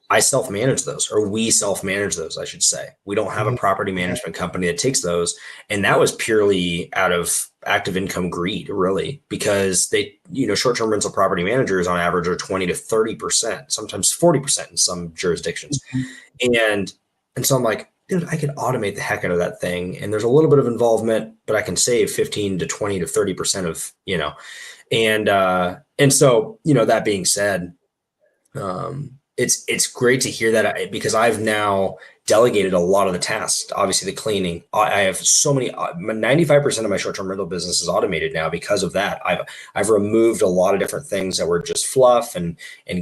I self-manage those, or we self-manage those, I should say. We don't have a property management company that takes those. And that was purely out of active income greed, really, because short-term rental property managers on average are 20 to 30%, sometimes 40% in some jurisdictions. And so I'm like, dude, I could automate the heck out of that thing. And there's a little bit of involvement, but I can save 15 to 20 to 30% of, and so, that being said, it's great to hear that, because I've now delegated a lot of the tasks. Obviously, the cleaning. I have so many. 95% of my short-term rental business is automated now because of that. I've removed a lot of different things that were just fluff, and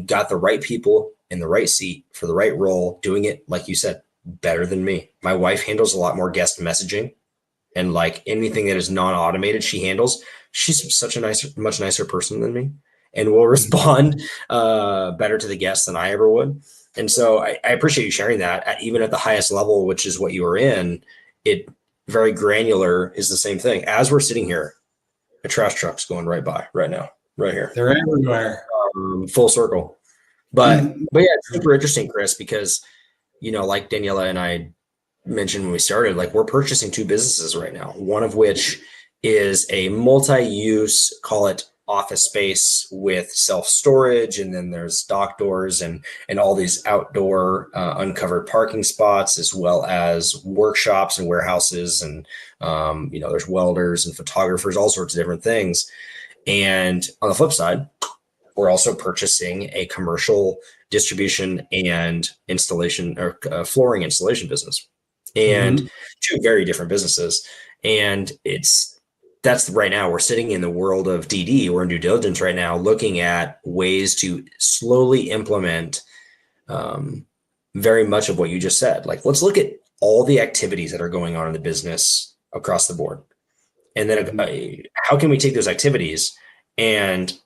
got the right people in the right seat for the right role, doing it, like you said, better than me. My wife handles a lot more guest messaging, and like anything that is non-automated, she handles. She's such a much nicer person than me, and will respond better to the guests than I ever would. And so I appreciate you sharing that, even at the highest level, which is what you are in. It very granular is the same thing. As we're sitting here, a trash truck's going right by right now, right here. They're everywhere. Full circle. But yeah, it's super interesting, Chris, because, like Daniela and I mentioned when we started, like we're purchasing two businesses right now, one of which is a multi-use, call it office space with self-storage, and then there's dock doors and all these outdoor uncovered parking spots, as well as workshops and warehouses, and there's welders and photographers, all sorts of different things. And on the flip side, we're also purchasing a commercial distribution and installation, or flooring installation business, and two very different businesses. And that's right now we're sitting in the world of DD. We're in due diligence right now, looking at ways to slowly implement very much of what you just said. Like, let's look at all the activities that are going on in the business across the board. And then how can we take those activities and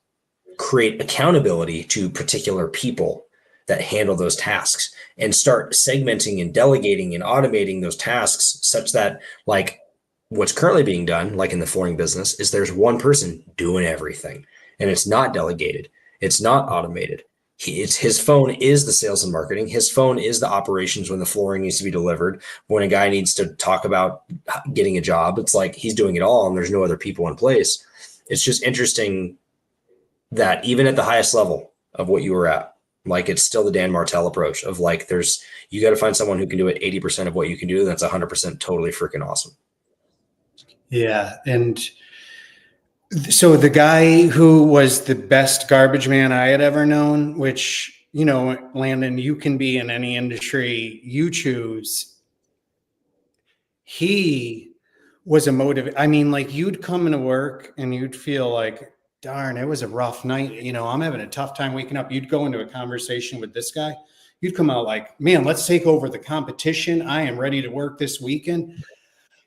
create accountability to particular people that handle those tasks, and start segmenting and delegating and automating those tasks such that, like, what's currently being done, like in the flooring business, is there's one person doing everything, and it's not delegated. It's not automated. His phone is the sales and marketing. His phone is the operations when the flooring needs to be delivered. When a guy needs to talk about getting a job, it's like he's doing it all, and there's no other people in place. It's just interesting that even at the highest level of what you were at, Like it's still the Dan Martell approach of like, you got to find someone who can do it 80% of what you can do. That's 100% totally freaking awesome. Yeah. And so the guy who was the best garbage man I had ever known, which, you know, Landon, you can be in any industry you choose. He was a motive. I mean, like you'd come into work and you'd feel like, darn, it was a rough night. You know, I'm having a tough time waking up. You'd go into a conversation with this guy. You'd come out like, man, let's take over the competition. I am ready to work this weekend.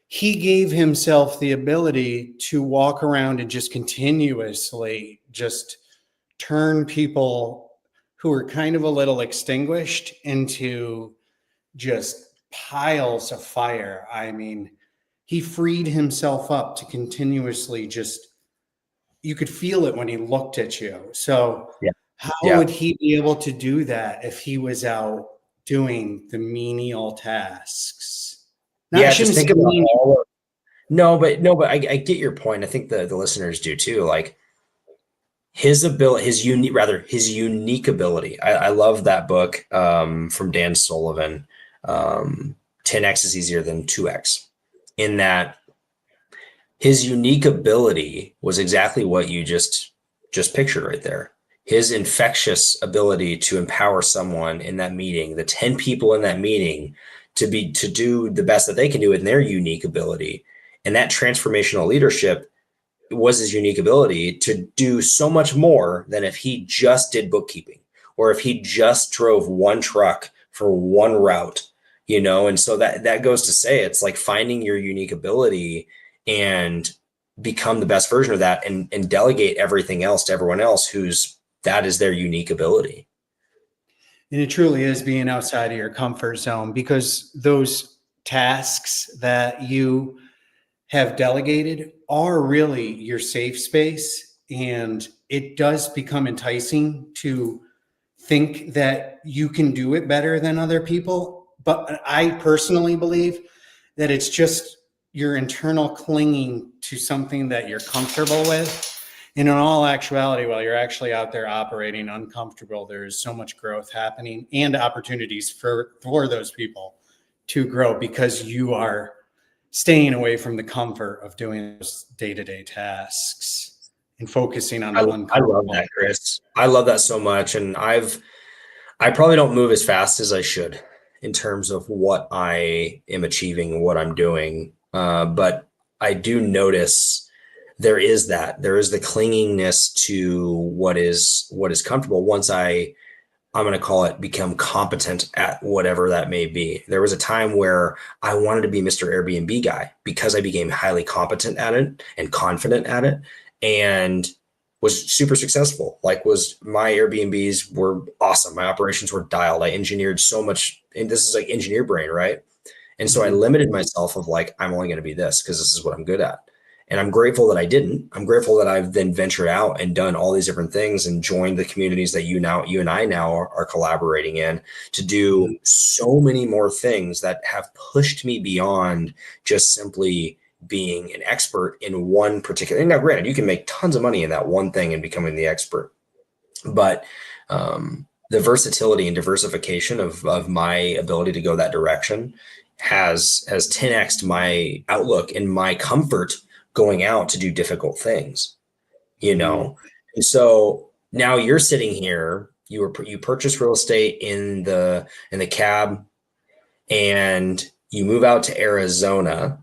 He gave himself the ability to walk around and just continuously just turn people who are kind of a little extinguished into just piles of fire. I mean, he freed himself up to continuously just, you could feel it when he looked at you. So how would he be able to do that if he was out doing the menial tasks? Just think about all of, no, but I get your point. I think the listeners do too. Like his ability, his unique ability. I love that book from Dan Sullivan. 10x is easier than 2x, in that his unique ability was exactly what you just pictured right there. His infectious ability to empower someone in that meeting, the 10 people in that meeting, to do the best that they can do in their unique ability. And that transformational leadership was his unique ability to do so much more than if he just did bookkeeping, or if he just drove one truck for one route, you know? And so that goes to say, it's like finding your unique ability and become the best version of that, and delegate everything else to everyone else that is their unique ability. And it truly is being outside of your comfort zone, because those tasks that you have delegated are really your safe space. And it does become enticing to think that you can do it better than other people. But I personally believe that it's just your internal clinging to something that you're comfortable with. And in all actuality, while you're actually out there operating uncomfortable, there's so much growth happening and opportunities for those people to grow, because you are staying away from the comfort of doing those day-to-day tasks and focusing on the uncomfortable. I love that, Chris. I love that so much. And I probably don't move as fast as I should in terms of what I am achieving and what I'm doing. But I do notice there is the clingingness to what is comfortable. Once I'm going to call it, become competent at whatever that may be. There was a time where I wanted to be Mr. Airbnb guy, because I became highly competent at it and confident at it, and was super successful. Like my Airbnbs were awesome. My operations were dialed. I engineered so much, and this is like engineer brain, right? And so I limited myself of like, I'm only going to be this because this is what I'm good at. And I'm grateful that I didn't. I'm grateful that I've then ventured out and done all these different things and joined the communities that you and I now are collaborating in, to do so many more things that have pushed me beyond just simply being an expert in one particular. And now, granted, you can make tons of money in that one thing and becoming the expert, but the versatility and diversification of my ability to go that direction has 10x'd my outlook and my comfort going out to do difficult things, you know? And so now you're sitting here, you purchase real estate in the cab, and you move out to Arizona,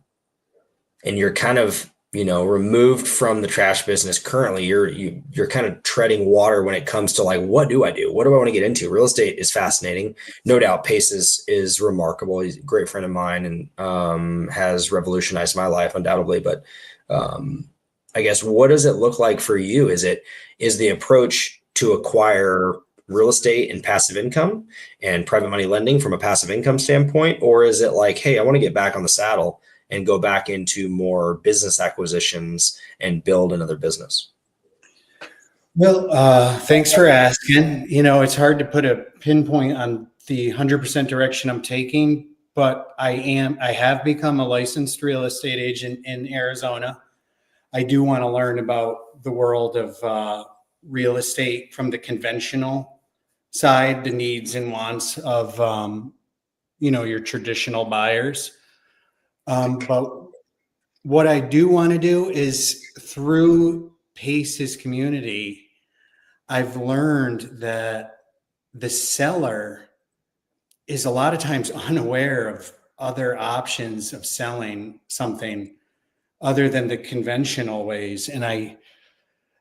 and you're kind of, you know, removed from the trash business. Currently you're kind of treading water when it comes to like, what do I do? What do I want to get into? Real estate is fascinating. No doubt Pace is remarkable. He's a great friend of mine, and has revolutionized my life undoubtedly. But I guess, what does it look like for you? Is the approach to acquire real estate and passive income and private money lending from a passive income standpoint? Or is it like, hey, I want to get back on the saddle and go back into more business acquisitions and build another business? Well, thanks for asking. You know, it's hard to put a pinpoint on the 100% direction I'm taking, but I have become a licensed real estate agent in Arizona. I do want to learn about the world of real estate from the conventional side, the needs and wants of, your traditional buyers. But what I do want to do is through Pace's community, I've learned that the seller is a lot of times unaware of other options of selling something other than the conventional ways. And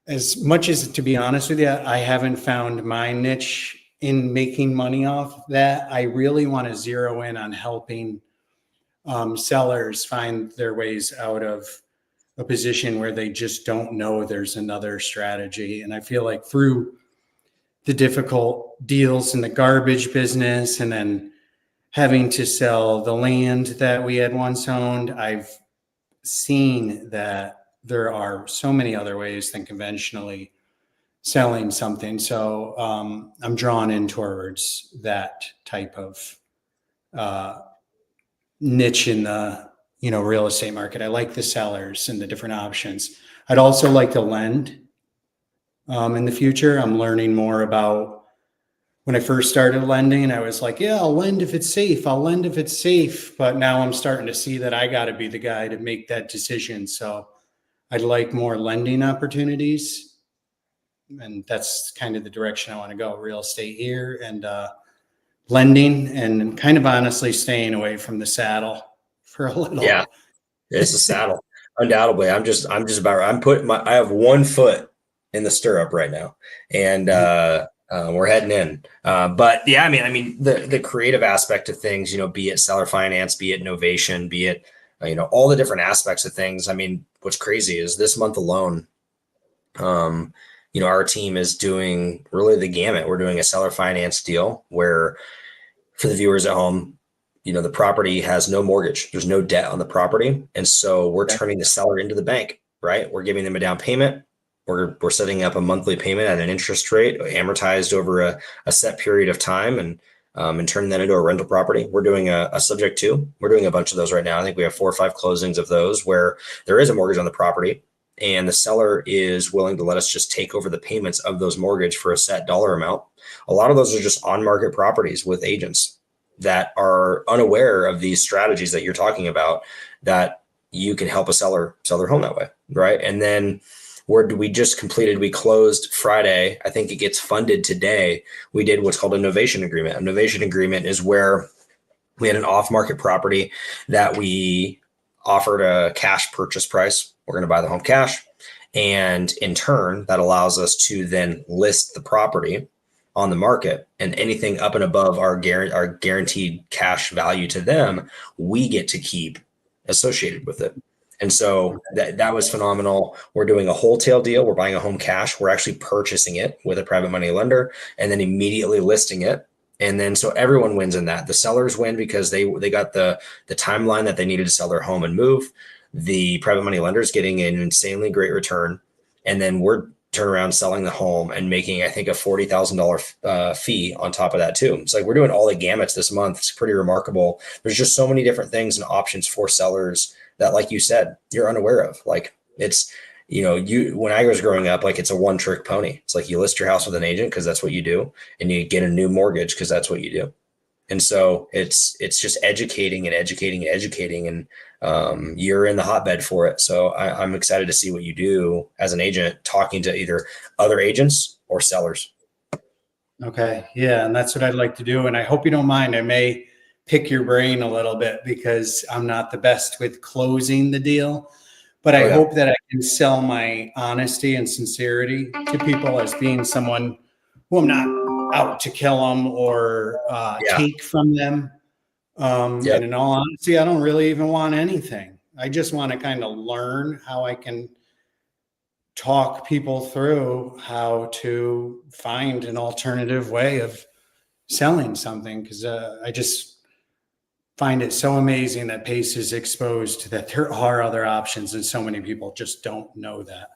as much as, to be honest with you, I haven't found my niche in making money off that, I really want to zero in on helping sellers find their ways out of a position where they just don't know there's another strategy. And I feel like through the difficult deals in the garbage business and then having to sell the land that we had once owned, I've seen that there are so many other ways than conventionally selling something. So I'm drawn in towards that type of niche in the real estate market. I like the sellers and the different options. I'd also like to lend in the future. I'm learning more about, when I first started lending, I was like, yeah, I'll lend if it's safe. I'll lend if it's safe. But now I'm starting to see that I got to be the guy to make that decision. So I'd like more lending opportunities. And that's kind of the direction I want to go, real estate here and lending, and kind of honestly staying away from the saddle for a little. Yeah, it's a saddle. Undoubtedly. I have one foot in the stirrup right now, and we're heading in. But yeah, I mean, the creative aspect of things, be it seller finance, be it novation, be it, all the different aspects of things. I mean, what's crazy is this month alone, our team is doing really the gamut. We're doing a seller finance deal where, for the viewers at home, the property has no mortgage. There's no debt on the property. And so we're turning the seller into the bank, right? We're giving them a down payment. We're setting up a monthly payment at an interest rate amortized over a set period of time, and turning that into a rental property. We're doing a subject to. We're doing a bunch of those right now. I think we have 4 or 5 closings of those where there is a mortgage on the property, and the seller is willing to let us just take over the payments of those mortgage for a set dollar amount. A lot of those are just on-market properties with agents that are unaware of these strategies that you're talking about, that you can help a seller sell their home that way, right? And then we closed Friday. I think it gets funded today. We did what's called a novation agreement. A novation agreement is where we had an off-market property that we offered a cash purchase price. We're going to buy the home cash. And in turn, that allows us to then list the property on the market, and anything up and above our guaranteed cash value to them, we get to keep associated with it. And so that was phenomenal. We're doing a wholesale deal. We're buying a home cash. We're actually purchasing it with a private money lender and then immediately listing it. And then so everyone wins in that. The sellers win because they got the timeline that they needed to sell their home and move. The private money lender is getting an insanely great return. And then we're turn around selling the home and making, I think, a $40,000 fee on top of that too. It's like we're doing all the gamuts this month. It's pretty remarkable. There's just so many different things and options for sellers that, like you said, you're unaware of. Like it's, when I was growing up, like it's a one-trick pony. It's like you list your house with an agent because that's what you do, and you get a new mortgage because that's what you do. And so it's just educating, and you're in the hotbed for it. So I'm excited to see what you do as an agent, talking to either other agents or sellers. Okay. Yeah. And that's what I'd like to do. And I hope you don't mind. I may pick your brain a little bit because I'm not the best with closing the deal, but I hope that I can sell my honesty and sincerity to people as being someone who I'm not out to kill them or take from them. And in all honesty, I don't really even want anything. I just want to kind of learn how I can talk people through how to find an alternative way of selling something. Because I just find it so amazing that Pace is exposed that there are other options, and so many people just don't know that.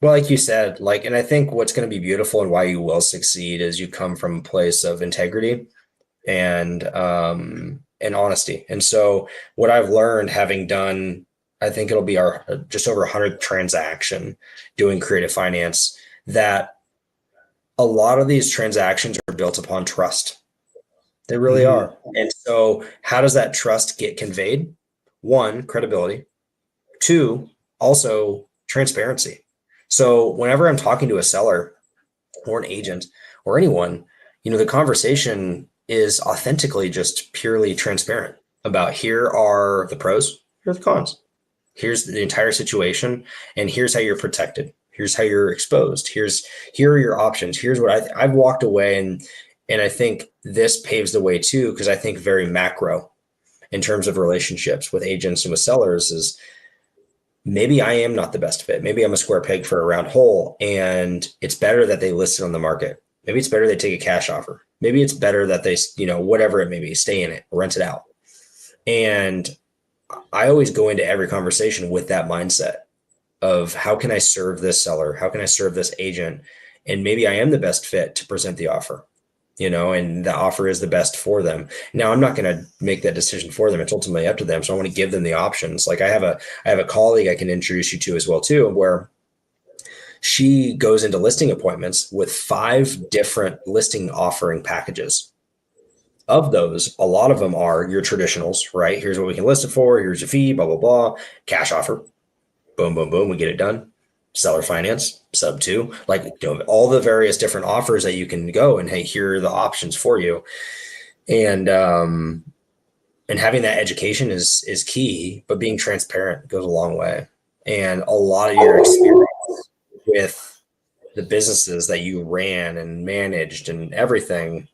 Well, like you said, and I think what's going to be beautiful and why you will succeed is you come from a place of integrity and honesty. And so what I've learned, having done, I think it'll be our just over 100th transaction doing creative finance, that a lot of these transactions are built upon trust. They really are. And so how does that trust get conveyed? One, credibility. Two, also transparency. So whenever I'm talking to a seller or an agent or anyone, the conversation is authentically just purely transparent about here are the pros, here are the cons. Here's the entire situation, and here's how you're protected. Here's how you're exposed. Here are your options. Here's what I've walked away, and I think this paves the way too, because I think very macro in terms of relationships with agents and with sellers is maybe I am not the best fit. Maybe I'm a square peg for a round hole, and it's better that they list it on the market. Maybe it's better they take a cash offer. Maybe it's better that they, whatever it may be, stay in it, rent it out. And I always go into every conversation with that mindset of how can I serve this seller? How can I serve this agent? And maybe I am the best fit to present the offer, and the offer is the best for them. Now, I'm not going to make that decision for them. It's ultimately up to them. So I want to give them the options. Like I have a colleague I can introduce you to as well too, where she goes into listing appointments with 5 different listing offering packages. Of those, a lot of them are your traditionals, right? Here's what we can list it for. Here's your fee, blah, blah, blah. Cash offer. Boom, boom, boom. We get it done. Seller finance, sub 2, like all the various different offers that you can go and, hey, here are the options for you. And having that education is key, but being transparent goes a long way. And a lot of your experience with the businesses that you ran and managed and everything,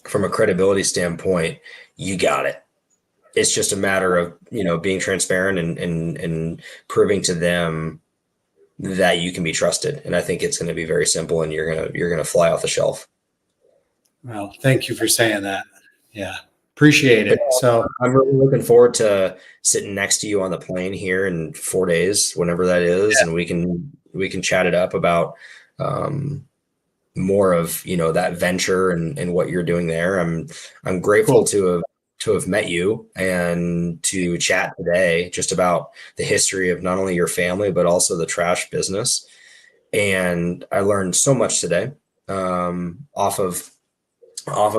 from a credibility standpoint, you got it. It's just a matter of, being transparent and proving to them that you can be trusted. And I think it's going to be very simple, and you're going to fly off the shelf. Well, thank you for saying that. Yeah. Appreciate it. So I'm really looking forward to sitting next to you on the plane here in 4 days, whenever that is. Yeah. And we can chat it up about, more of, that venture and what you're doing there. I'm grateful to have met you and to chat today just about the history of not only your family, but also the trash business. And I learned so much today, off of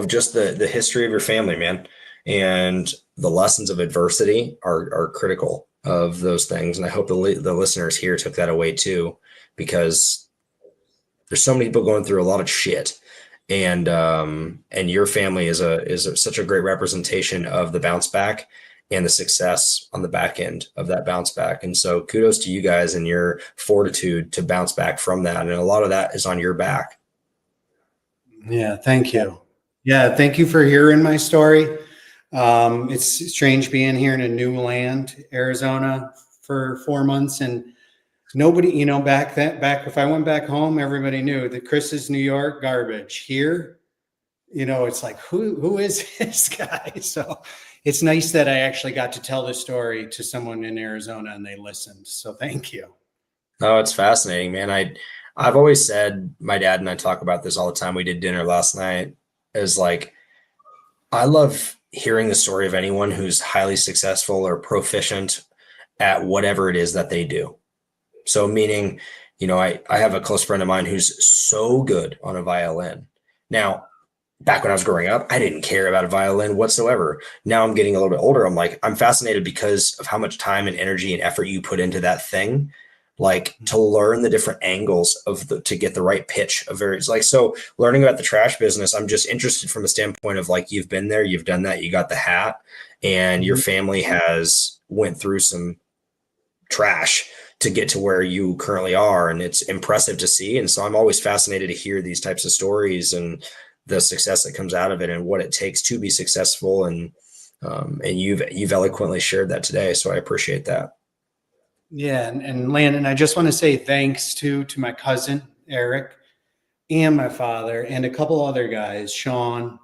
just the history of your family, man. And the lessons of adversity are critical of those things. And I hope the listeners here took that away too, because there's so many people going through a lot of shit, and your family is such a great representation of the bounce back and the success on the back end of that bounce back. And so kudos to you guys and your fortitude to bounce back from that. And a lot of that is on your back. Yeah. Thank you. Yeah. Thank you for hearing my story. It's strange being here in a new land, Arizona, for 4 months, and nobody, back if I went back home, everybody knew that Chris is New York garbage. Here, it's like, who is this guy? So it's nice that I actually got to tell this story to someone in Arizona and they listened. So thank you. Oh, it's fascinating, man. I've always said, my dad and I talk about this all the time. We did dinner last night. Is like, I love hearing the story of anyone who's highly successful or proficient at whatever it is that they do. So meaning, I have a close friend of mine who's so good on a violin. Now, back when I was growing up, I didn't care about a violin whatsoever. Now I'm getting a little bit older. I'm fascinated because of how much time and energy and effort you put into that thing, like to learn the different angles to get the right pitch of various, so learning about the trash business, I'm just interested from the standpoint of you've been there, you've done that, you got the hat, and your family has went through some trash to get to where you currently are. And it's impressive to see. And so I'm always fascinated to hear these types of stories and the success that comes out of it and what it takes to be successful. And you've eloquently shared that today. So I appreciate that. Yeah. And Landon, I just want to say thanks to my cousin, Eric, and my father, and a couple other guys, Sean.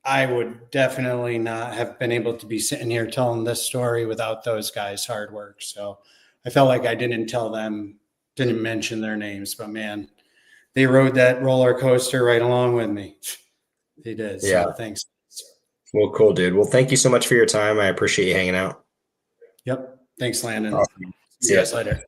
I would definitely not have been able to be sitting here telling this story without those guys' hard work. So I felt like I didn't mention their names, but man, they rode that roller coaster right along with me. They did. Yeah. So thanks. Well, cool, dude. Well, thank you so much for your time. I appreciate you hanging out. Yep. Thanks, Landon. Awesome. See you guys later.